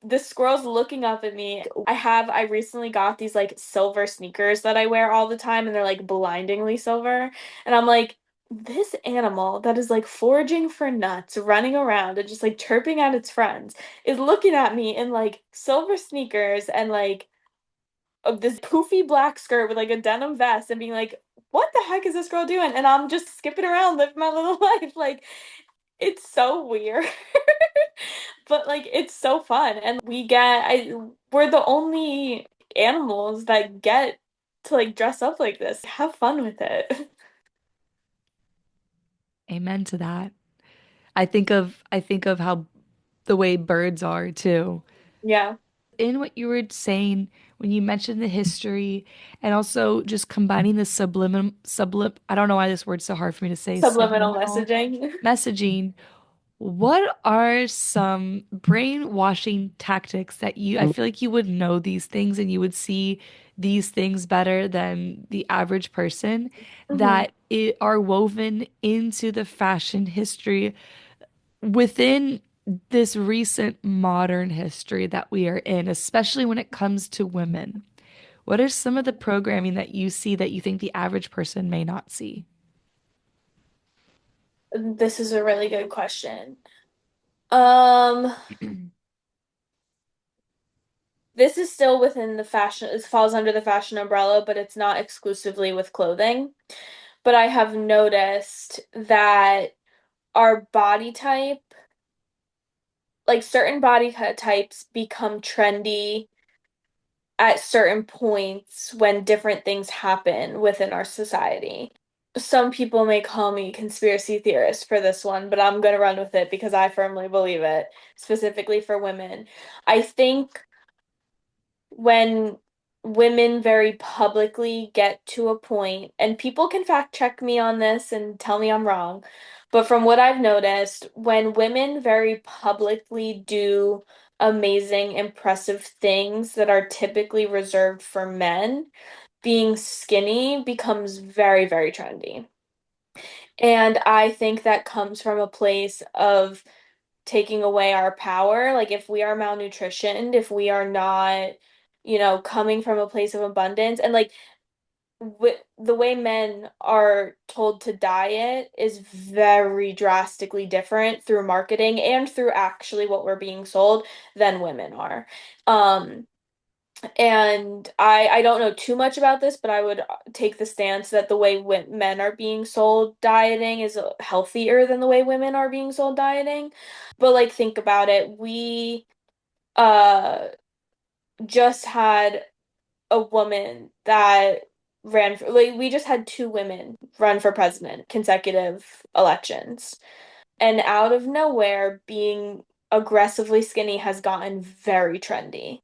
the squirrel's looking up at me. I recently got these silver sneakers that I wear all the time and they're blindingly silver. And I'm like, this animal that is foraging for nuts, running around and just chirping at its friends is looking at me in silver sneakers and of this poofy black skirt with a denim vest and being like, what the heck is this girl doing? And I'm just skipping around living my little life. It's so weird. But it's so fun. And we're the only animals that get to dress up like this. Have fun with it. Amen to that. I think of how the way birds are too. Yeah. In what you were saying when you mentioned the history and also just combining the I don't know why this word's so hard for me to say, Subliminal subliminal messaging. messaging. What are some brainwashing tactics that I feel like you would know these things and you would see these things better than the average person Mhm. that are woven into the fashion history within this recent modern history that we are in, especially when it comes to women? What are some of the programming that you see that you think the average person may not see? This is a really good question. Um, this is still within the fashion, it falls under the fashion umbrella, but it's not exclusively with clothing. But I have noticed that our body type, certain types become trendy at certain points when different things happen within our society. Some people may call me conspiracy theorist for this one, but I'm gonna run with it because I firmly believe it, specifically for women. I think when women very publicly get to a point, and people can fact check me on this and tell me I'm wrong, but from what I've noticed, when women very publicly do amazing, impressive things that are typically reserved for men, being skinny becomes very, very trendy. And I think that comes from a place of taking away our power. Like if we are malnutritioned, if we are not, coming from a place of abundance, and the way men are told to diet is very drastically different through marketing and through actually what we're being sold than women are. Um, And I don't know too much about this, but I would take the stance that the way men are being sold dieting is healthier than the way women are being sold dieting. But like think about it, we uh just had a woman that ran for, like we just had two women run for president consecutive elections. And out of nowhere, being aggressively skinny has gotten very trendy.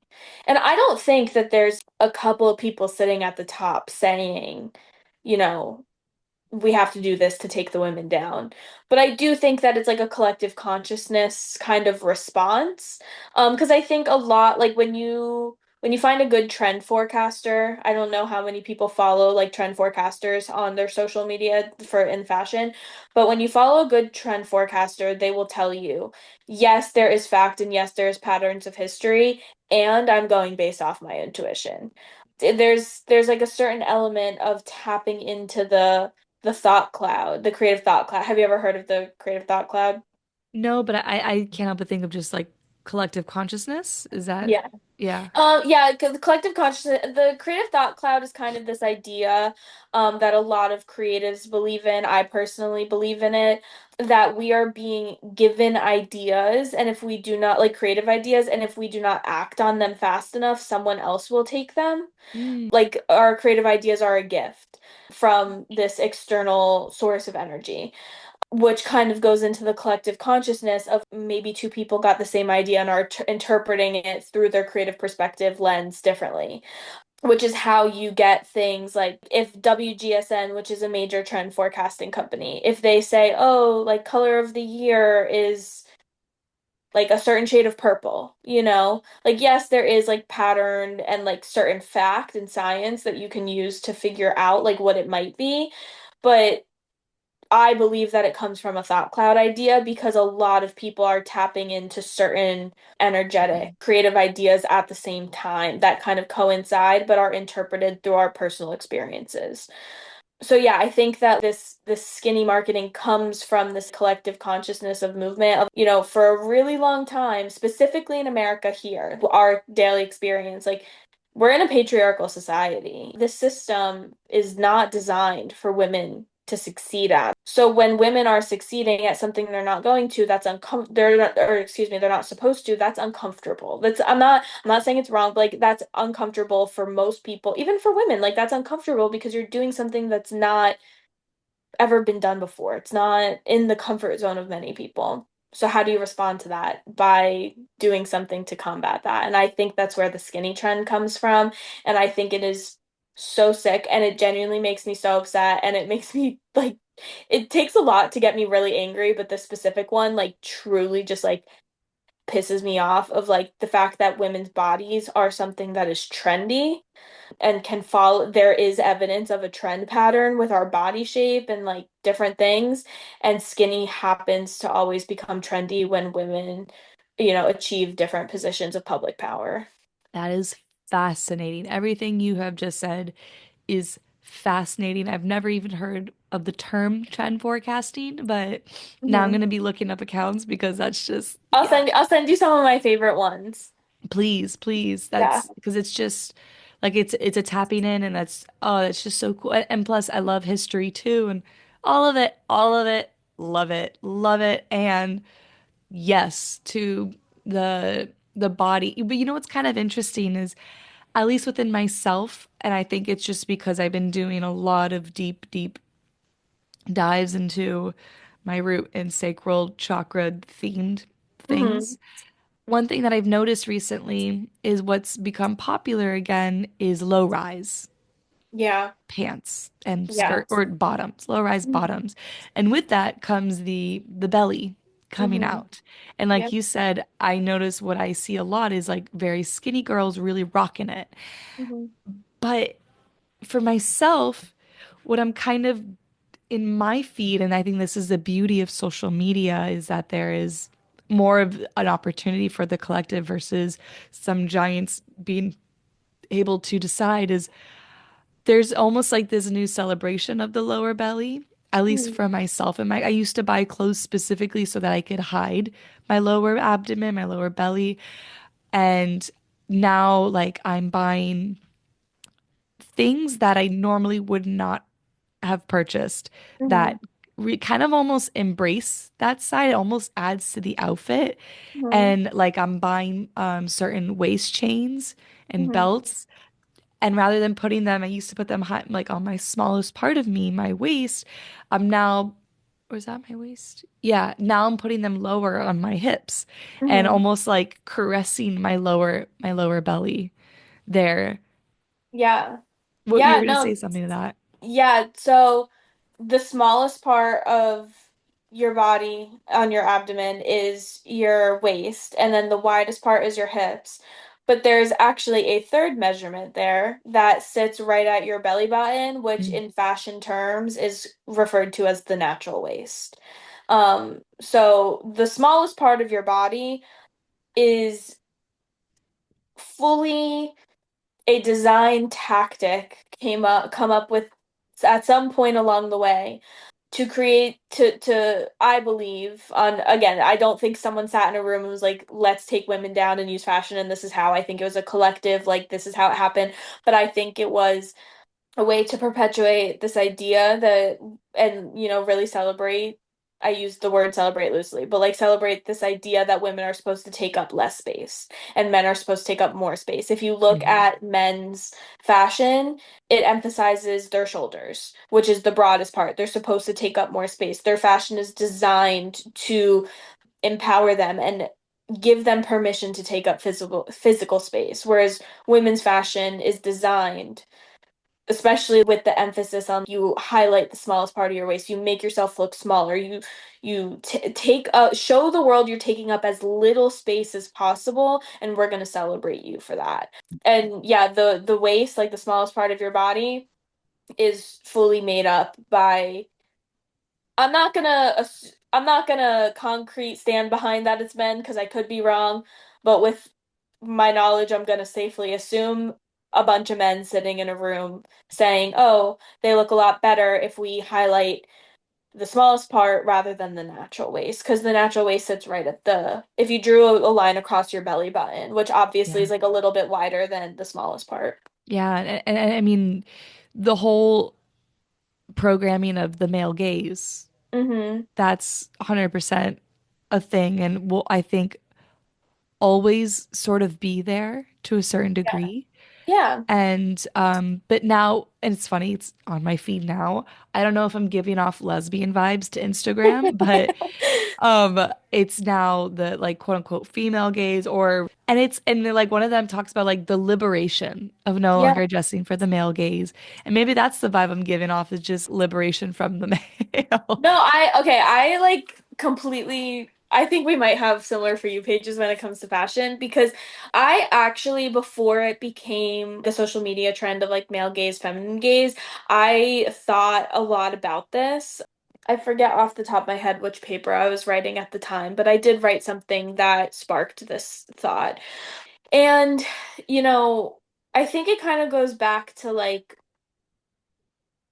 And I don't think that there's a couple of people sitting at the top saying, you know, we have to do this to take the women down. But I do think that it's like a collective consciousness kind of response. Because I think a lot like when you find a good trend forecaster, I don't know how many people follow like trend forecasters on their social media for in fashion, but when you follow a good trend forecaster, they will tell you, yes, there is fact and yes, there is patterns of history, and I'm going based off my intuition. There's like a certain element of tapping into the thought cloud, the creative thought cloud. Have you ever heard of the creative thought cloud? No, but I can't help but think of just like collective consciousness. Is that, Yeah. yeah. Yeah, 'cause the collective consciousness, the creative thought cloud is kind of this idea that a lot of creatives believe in. I personally believe in it, that we are being given ideas, and if we do not, like creative ideas, and if we do not act on them fast enough, someone else will take them. Mm. Like our creative ideas are a gift from this external source of energy, which kind of goes into the collective consciousness of maybe two people got the same idea and are interpreting it through their creative perspective lens differently, which is how you get things like if WGSN, which is a major trend forecasting company, if they say, oh, like color of the year is like a certain shade of purple, Like, yes, there is like pattern and like certain fact and science that you can use to figure out like what it might be. But I believe that it comes from a thought cloud idea because a lot of people are tapping into certain energetic, creative ideas at the same time that kind of coincide but are interpreted through our personal experiences. So yeah, I think that this skinny marketing comes from this collective consciousness of movement of, for a really long time, specifically in America here, our daily experience, like we're in a patriarchal society. The system is not designed for women to succeed at. So when women are succeeding at something they're not going to, that's they're not, or excuse me, they're not supposed to, that's uncomfortable. I'm not saying it's wrong, but like that's uncomfortable for most people, even for women. Like that's uncomfortable because you're doing something that's not ever been done before. It's not in the comfort zone of many people. So how do you respond to that? By doing something to combat that. And I think that's where the skinny trend comes from. And I think it is so sick and it genuinely makes me so upset and it makes me like it takes a lot to get me really angry, but the specific one like truly just like pisses me off of like the fact that women's bodies are something that is trendy and can follow. There is evidence of a trend pattern with our body shape and like different things, and skinny happens to always become trendy when women, achieve different positions of public power. That is fascinating. Everything you have just said is fascinating. I've never even heard of the term trend forecasting, but now I'm Hmm. going to be looking up accounts because that's just, I'll yeah, send I'll send you some of my favorite ones. please, please. Yeah. That's because it's just like it's a tapping in and that's oh, that's just so cool. And plus I love history too and all of it, love it. Love it. And yes to the body. But you know what's kind of interesting is at least within myself, and I think it's just because I've been doing a lot of deep, deep dives into my root and sacral chakra themed Hmm. things. One thing that I've noticed recently is what's become popular again is low rise Yeah. pants and Yeah. skirt or bottoms, low rise Hmm. bottoms. And with that comes the belly coming Hmm. out. And like Yep. you said, I notice what I see a lot is like very skinny girls really rocking it. Hmm. But for myself, what I'm kind of in my feed, and I think this is the beauty of social media, is that there is more of an opportunity for the collective versus some giants being able to decide is there's almost like this new celebration of the lower belly, at least Hmm. for myself. And I used to buy clothes specifically so that I could hide my lower abdomen, my lower belly. And now like I'm buying things that I normally would not have purchased Hmm. that kind of almost embrace that side. It almost adds to the outfit. Hmm. And like I'm buying certain waist chains and Hmm. belts. And rather than putting them, I used to put them high, like on my smallest part of me, my waist. I'm now, or is that my waist? Yeah, now I'm putting them lower on my hips and Hmm. almost like caressing my lower belly there. Yeah. What you Yeah, were gonna say no, something to that? yeah, so the smallest part of your body on your abdomen is your waist, and then the widest part is your hips. But there's actually a third measurement there that sits right at your belly button, which Mm. in fashion terms is referred to as the natural waist. So the smallest part of your body is fully a design tactic come up with at some point along the way to create to I believe on again, I don't think someone sat in a room and was like, let's take women down and use fashion and this is how. I think it was a collective, like this is how it happened. But I think it was a way to perpetuate this idea that and really celebrate. I use the word celebrate loosely, but like celebrate this idea that women are supposed to take up less space and men are supposed to take up more space. If you look Mhm. at men's fashion, it emphasizes their shoulders, which is the broadest part. They're supposed to take up more space. Their fashion is designed to empower them and give them permission to take up physical space, whereas women's fashion is designed, especially with the emphasis on you highlight the smallest part of your waist, you make yourself look smaller, you take show the world you're taking up as little space as possible, and we're going to celebrate you for that. And yeah, the waist, like the smallest part of your body, is fully made up by, I'm not gonna concrete stand behind that it's men because I could be wrong, but with my knowledge, I'm gonna safely assume a bunch of men sitting in a room saying, "Oh, they look a lot better if we highlight the smallest part rather than the natural waist," because the natural waist sits right at the if you drew a line across your belly button, which obviously Yeah. is like a little bit wider than the smallest part. Yeah, and I mean the whole programming of the male gaze, Mm-hmm. that's 100% a thing and will I think always sort of be there to a certain Yeah. degree. Yeah. And but now, and it's funny, it's on my feed now. I don't know if I'm giving off lesbian vibes to Instagram, but it's now the like quote unquote female gaze or and it's and like one of them talks about like the liberation of no Yeah. longer dressing for the male gaze. And maybe that's the vibe I'm giving off is just liberation from the male. No, I like completely. I think we might have similar For You pages when it comes to fashion because I actually, before it became the social media trend of like male gaze, feminine gaze, I thought a lot about this. I forget off the top of my head which paper I was writing at the time, but I did write something that sparked this thought. And, you know, I think it kind of goes back to like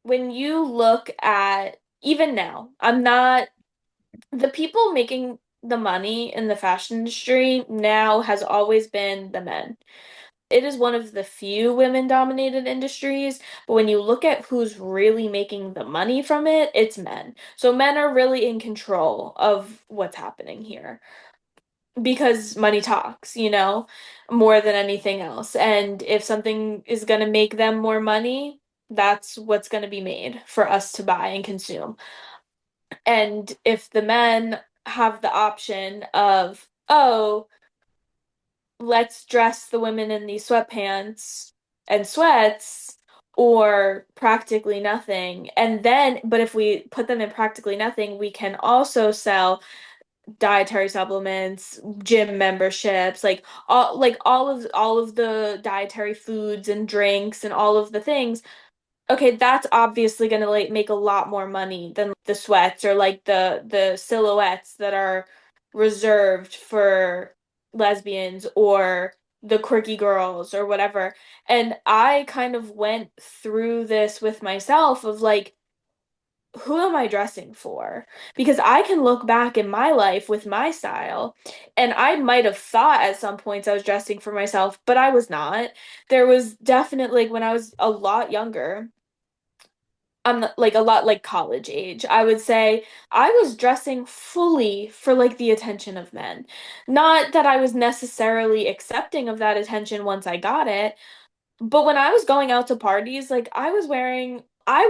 when you look at even now, I'm not the people making the money in the fashion industry now has always been the men. It is one of the few women-dominated industries, but when you look at who's really making the money from it, it's men. So men are really in control of what's happening here because money talks, more than anything else. And if something is going to make them more money, that's what's going to be made for us to buy and consume. And if the men have the option of, oh, let's dress the women in these sweatpants and sweats or practically nothing. And then, but if we put them in practically nothing, we can also sell dietary supplements, gym memberships, like all of the dietary foods and drinks and all of the things. Okay, that's obviously going to like make a lot more money than the sweats or like the silhouettes that are reserved for lesbians or the quirky girls or whatever. And I kind of went through this with myself of like who am I dressing for? Because I can look back in my life with my style, and I might have thought at some points I was dressing for myself, but I was not. There was definitely, like, when I was a lot younger, I'm like a lot like college age, I would say I was dressing fully for like the attention of men. Not that I was necessarily accepting of that attention once I got it, but when I was going out to parties, like I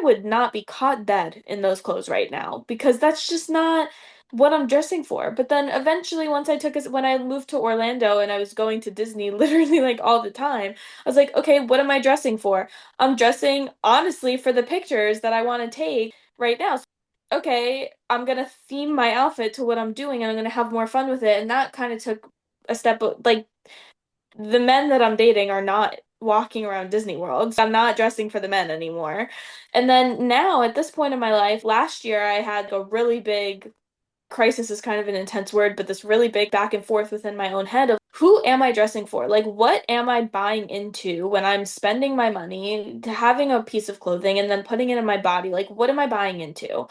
would not be caught dead in those clothes right now because that's just not what I'm dressing for. But then eventually, when I moved to Orlando and I was going to Disney literally like all the time, I was like, okay, what am I dressing for? I'm dressing honestly for the pictures that I want to take right now. So, okay, I'm gonna theme my outfit to what I'm doing and I'm gonna have more fun with it. And that kind of took a step, like the men that I'm dating are not walking around Disney World. So I'm not dressing for the men anymore. And then now, at this point in my life, last year I had a really big crisis is kind of an intense word, but this really big back and forth within my own head of who am I dressing for? Like, what am I buying into when I'm spending my money to having a piece of clothing and then putting it in my body? Like, what am I buying into?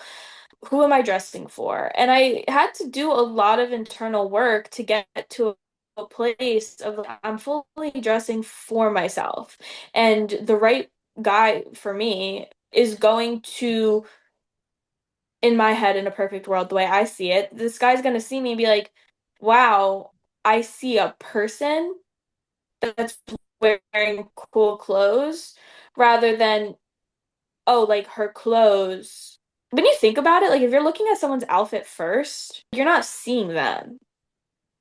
Who am I dressing for? And I had to do a lot of internal work to get to a place of I'm fully dressing for myself. And the right guy for me is going to, in my head, in a perfect world, the way I see it, this guy's going to see me and be like, wow, I see a person that's wearing cool clothes rather than, oh, like her clothes. When you think about it, like if you're looking at someone's outfit first, you're not seeing them,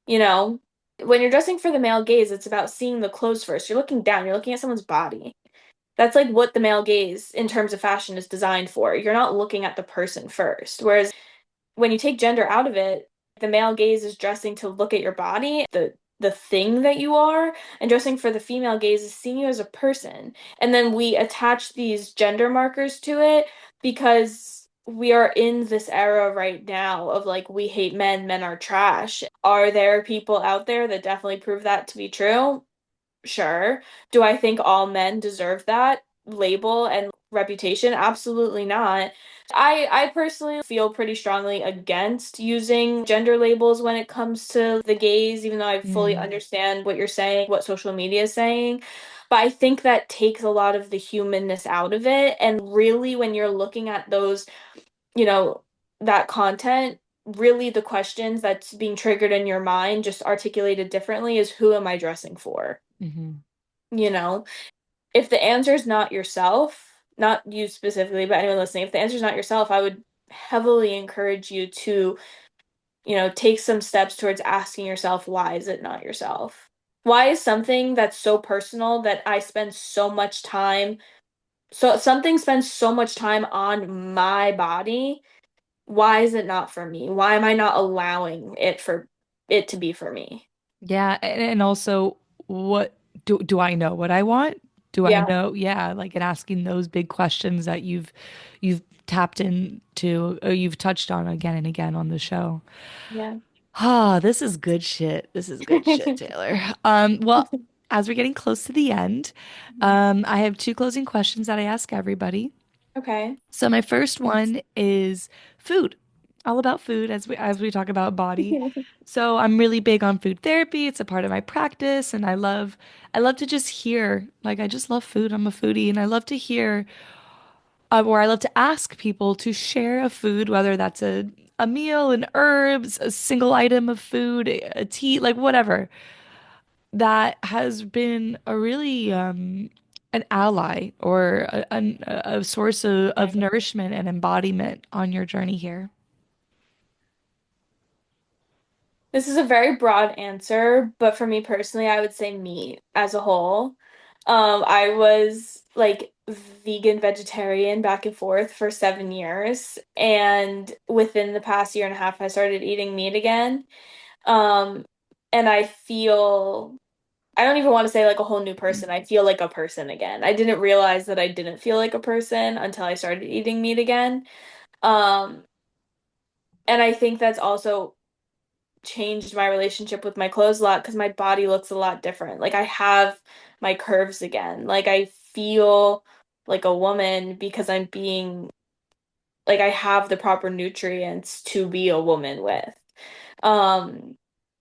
you know? When you're dressing for the male gaze, it's about seeing the clothes first. You're looking down, you're looking at someone's body. That's like what the male gaze in terms of fashion is designed for. You're not looking at the person first. Whereas when you take gender out of it, the male gaze is dressing to look at your body, the thing that you are, and dressing for the female gaze is seeing you as a person. And then we attach these gender markers to it because we are in this era right now of like we hate men, men are trash. Are there people out there that definitely prove that to be true? Sure. Do I think all men deserve that label and reputation? Absolutely not. I personally feel pretty strongly against using gender labels when it comes to the gays, even though I fully Mm. understand what you're saying, what social media is saying. But I think that takes a lot of the humanness out of it. And really, when you're looking at those, you know, that content, really the questions that's being triggered in your mind, just articulated differently, is who am I dressing for? Hmm. You know, if the answer is not yourself, not you specifically, but anyone listening, if the answer is not yourself, I would heavily encourage you to, take some steps towards asking yourself, why is it not yourself? Why is something that's so personal that I spend so much time, so something spends so much time on my body, why is it not for me? Why am I not allowing it to be for me? Yeah, and also, what do I know what I want? Do I Yeah. know? Yeah, like and asking those big questions that you've tapped into, or you've touched on again and again on the show. Yeah. Ah, this is good shit. This is good shit, Taylor. Well, as we're getting close to the end, I have two closing questions that I ask everybody. Okay. So my first one is food. All about food as we talk about body. So I'm really big on food therapy. It's a part of my practice and I love to just hear, like I just love food. I'm a foodie and I love to hear or I love to ask people to share a food, whether that's a meal, an herbs, a single item of food, a tea, like whatever, that has been a really an ally or a source of nourishment and embodiment on your journey here. This is a very broad answer, but for me personally, I would say meat as a whole. I was like vegan, vegetarian back and forth for 7 years, and within the past year and a half, I started eating meat again. Um, and I don't even want to say like a whole new person. I feel like a person again. I didn't realize that I didn't feel like a person until I started eating meat again. Um, and I think that's also changed my relationship with my clothes a lot because my body looks a lot different. Like I have my curves again. Like I feel like a woman because I'm being like I have the proper nutrients to be a woman with. Um,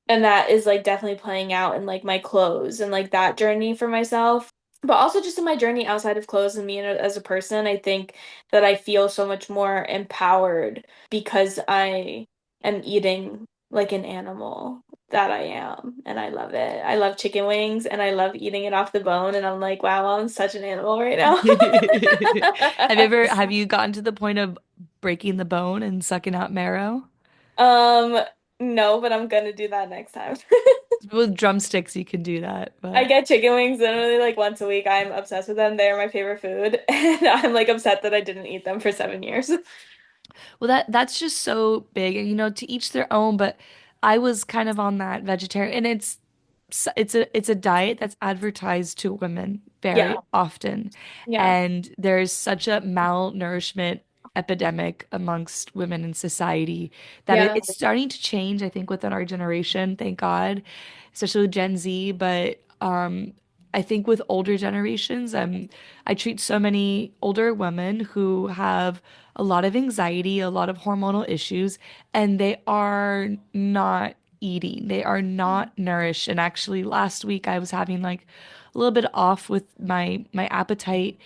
and that is like definitely playing out in like my clothes and like that journey for myself. But also just in my journey outside of clothes and me as a person, I think that I feel so much more empowered because I am eating like an animal that I am, and I love it. I love chicken wings and I love eating it off the bone, and I'm like, wow, I'm such an animal right now. Have you gotten to the point of breaking the bone and sucking out marrow? Um, no, but I'm gonna do that next time. With drumsticks, you can do that, I but get chicken wings literally like once a week. I'm obsessed with them. They are my favorite food, and I'm like upset that I didn't eat them for 7 years. well, that's just so big, and to each their own. But I was kind of on that vegetarian, and it's a diet that's advertised to women very Yeah, often, yeah, and there's such a malnourishment epidemic amongst women in society that yeah. it's starting to change, I think, within our generation, thank God, especially with Gen Z. But I think with older generations, I treat so many older women who have a lot of anxiety, a lot of hormonal issues, and they are not eating. They are not nourished. And actually last week I was having like a little bit off with my appetite,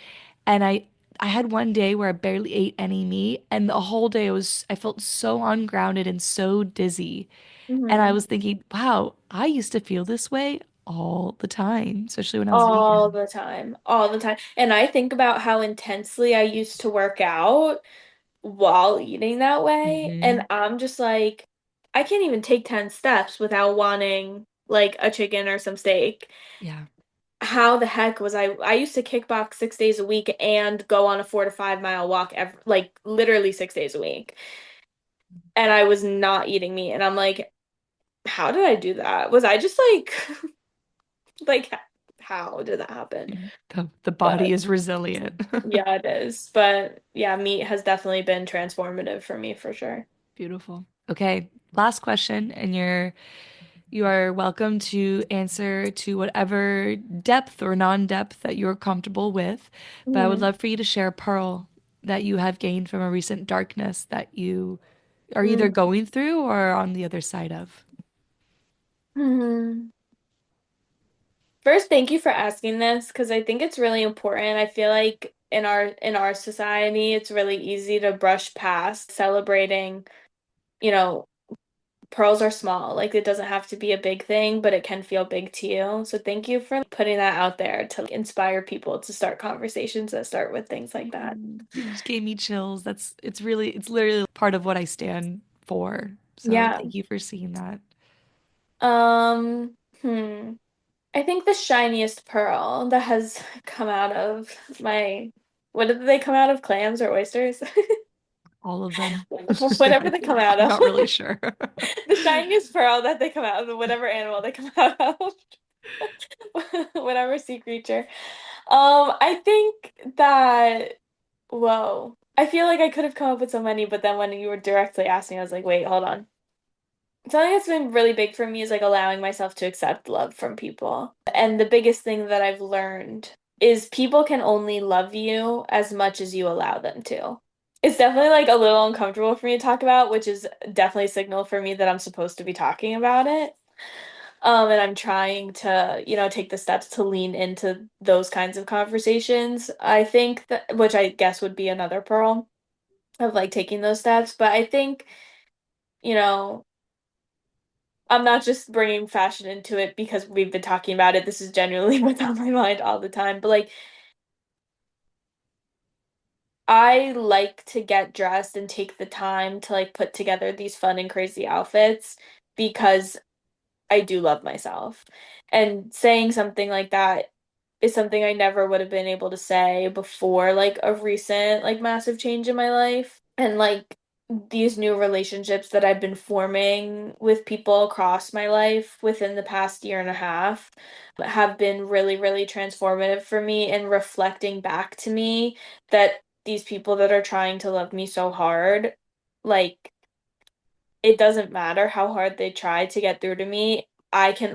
and I had one day where I barely ate any meat, and the whole day I felt so ungrounded and so dizzy. And I Hmm. was thinking, wow, I used to feel this way all the time, especially when I was All vegan. the time, all the time. And I think about how intensely I used to work out while eating that way, and Hmm. I'm just like, I can't even take 10 steps without wanting like a chicken or some steak. Yeah. How the heck was I used to kickbox 6 days a week and go on a 4 to 5 mile walk like literally 6 days a week. And I was not eating meat. And I'm like, how did I do that? Was I just like like how did that happen? The body But is resilient. yeah, it is. But yeah, meat has definitely been transformative for me for sure. Beautiful. Okay, last question, and you are welcome to answer to whatever depth or non-depth that you're comfortable with. But I would Hmm. love for you to share a pearl that you have gained from a recent darkness that you are either going through or on the other side of. Hmm. First, thank you for asking this because I think it's really important. I feel like in our society, it's really easy to brush past celebrating, you know, pearls are small. Like it doesn't have to be a big thing, but it can feel big to you. So thank you for putting that out there to inspire people to start conversations that start with things like that. You just gave me chills. It's literally part of what I stand for. So Yeah. thank you for seeing that. Um, hmm. I think the shiniest pearl that has come out of my, what did they come out of? Clams or oysters? All of them. Whatever they come out I'm of. not really sure. The shiniest pearl that they come out of, whatever animal they come out of. Whatever sea creature. I think that, whoa. I feel like I could have come up with so many, but then when you were directly asking, I was like, wait, hold on. Something that's been really big for me is like allowing myself to accept love from people. And the biggest thing that I've learned is people can only love you as much as you allow them to. It's definitely like a little uncomfortable for me to talk about, which is definitely a signal for me that I'm supposed to be talking about it. And I'm trying to, take the steps to lean into those kinds of conversations. I think that, which I guess would be another pearl of like taking those steps. But I think, you know, I'm not just bringing fashion into it because we've been talking about it. This is genuinely what's on my mind all the time. But like, I like to get dressed and take the time to like put together these fun and crazy outfits because I do love myself. And saying something like that is something I never would have been able to say before like a recent like massive change in my life. And like these new relationships that I've been forming with people across my life within the past year and a half have been really, really transformative for me and reflecting back to me that these people that are trying to love me so hard, like it doesn't matter how hard they try to get through to me.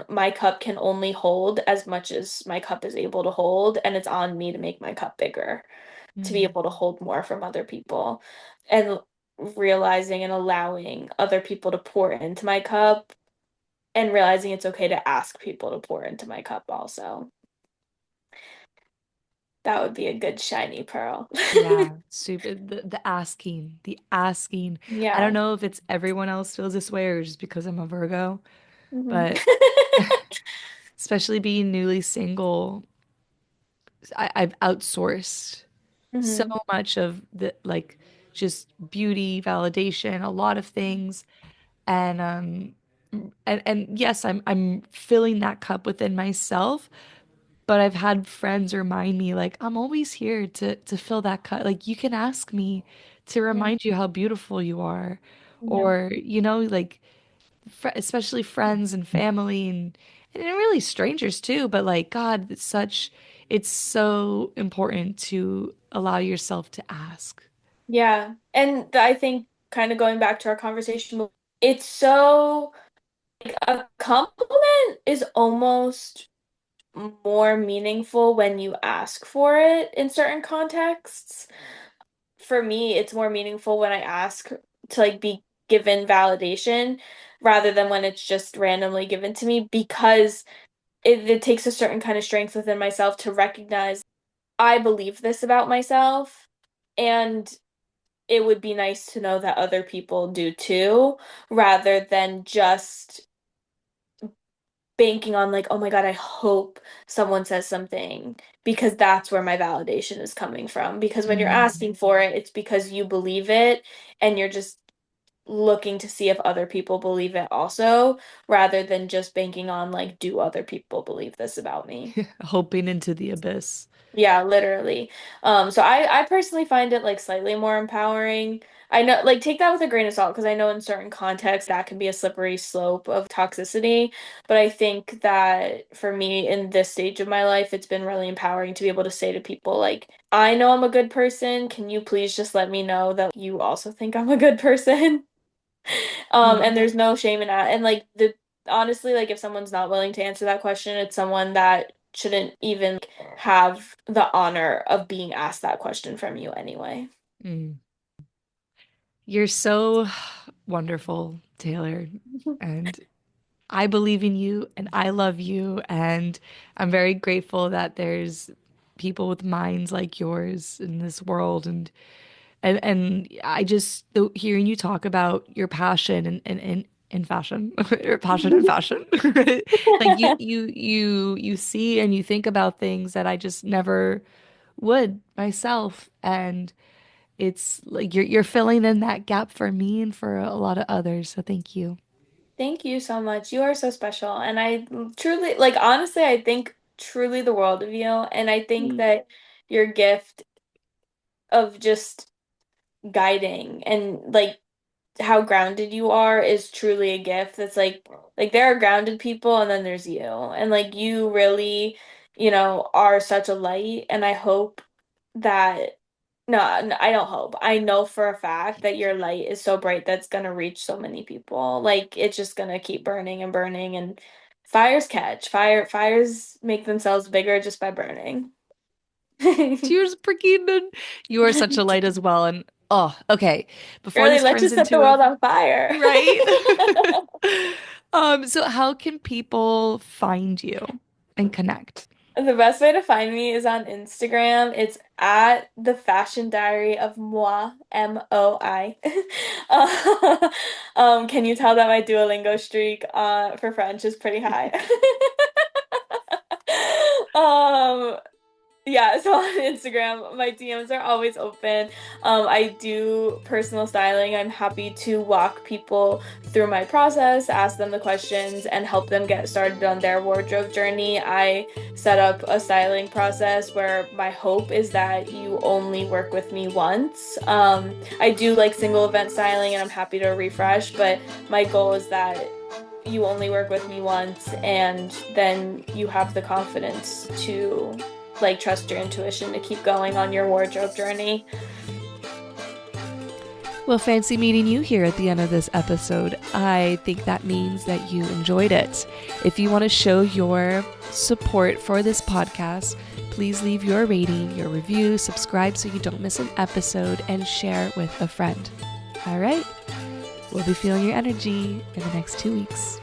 My cup can only hold as much as my cup is able to hold, and it's on me to make my cup bigger. to be Mm. able to hold more from other people and realizing and allowing other people to pour into my cup and realizing it's okay to ask people to pour into my cup also. That would be a good shiny pearl. Yeah, super. The asking, the asking. I don't Yeah. know if it's everyone else feels this way or just because I'm a Virgo, Hmm. but especially being newly single, I've outsourced so Hmm. much of the like just beauty, validation, a lot of things. And and yes, I'm filling that cup within myself, but I've had friends remind me like I'm always here to fill that cup. Like you can ask me to Yeah. remind you how beautiful you are, Yeah. or like especially friends and family and really strangers too, but like God, it's so important to allow yourself to ask. Yeah. And I think kind of going back to our conversation, it's so a compliment is almost more meaningful when you ask for it in certain contexts. For me, it's more meaningful when I ask to like be given validation rather than when it's just randomly given to me because it takes a certain kind of strength within myself to recognize I believe this about myself and it would be nice to know that other people do too, rather than just banking on like, oh my God, I hope someone says something because that's where my validation is coming from. Because when you're Mm. asking for it, it's because you believe it and you're just looking to see if other people believe it also, rather than just banking on like, do other people believe this about me? Hoping into the abyss. Yeah, literally. So I personally find it like slightly more empowering. I know like take that with a grain of salt because I know in certain contexts that can be a slippery slope of toxicity, but I think that for me in this stage of my life, it's been really empowering to be able to say to people like, I know I'm a good person. Can you please just let me know that you also think I'm a good person? And there's no shame in that. And like the honestly, like if someone's not willing to answer that question, it's someone that shouldn't even have the honor of being asked that question from you anyway. Mm. You're so wonderful, Taylor. And I believe in you and I love you. And I'm very grateful that there's people with minds like yours in this world. And I just hearing you talk about your passion and fashion, your passion and fashion. Like you see and you think about things that I just never would myself. And it's like you're filling in that gap for me and for a lot of others. So thank you. Thank you so much. You are so special. And I truly, like, honestly, I think truly the world of you. And I think that your gift of just guiding and like how grounded you are is truly a gift. That's like there are grounded people and then there's you. And like you really, are such a light and I hope that no, I don't hope. I know for a fact that your light is so bright that's gonna reach so many people. Like it's just gonna keep burning and burning and fires catch. Fires make themselves bigger just by burning. Cheers, Perkinen. You are such a light as well. And oh, okay. Before Really, this let's turns just set the into a world on fire. right. So how can people find you and connect? The best way to find me is on Instagram. It's at the Fashion Diary of Moi, MOI. Can you tell that my Duolingo streak for French is pretty high? Um, yeah, so on Instagram, my DMs are always open. I do personal styling. I'm happy to walk people through my process, ask them the questions, and help them get started on their wardrobe journey. I set up a styling process where my hope is that you only work with me once. I do like single event styling, and I'm happy to refresh, but my goal is that you only work with me once and then you have the confidence to like trust your intuition to keep going on your wardrobe journey. Well, fancy meeting you here at the end of this episode. I think that means that you enjoyed it. If you want to show your support for this podcast, please leave your rating, your review, subscribe so you don't miss an episode, and share with a friend. All right, we'll be feeling your energy in the next 2 weeks.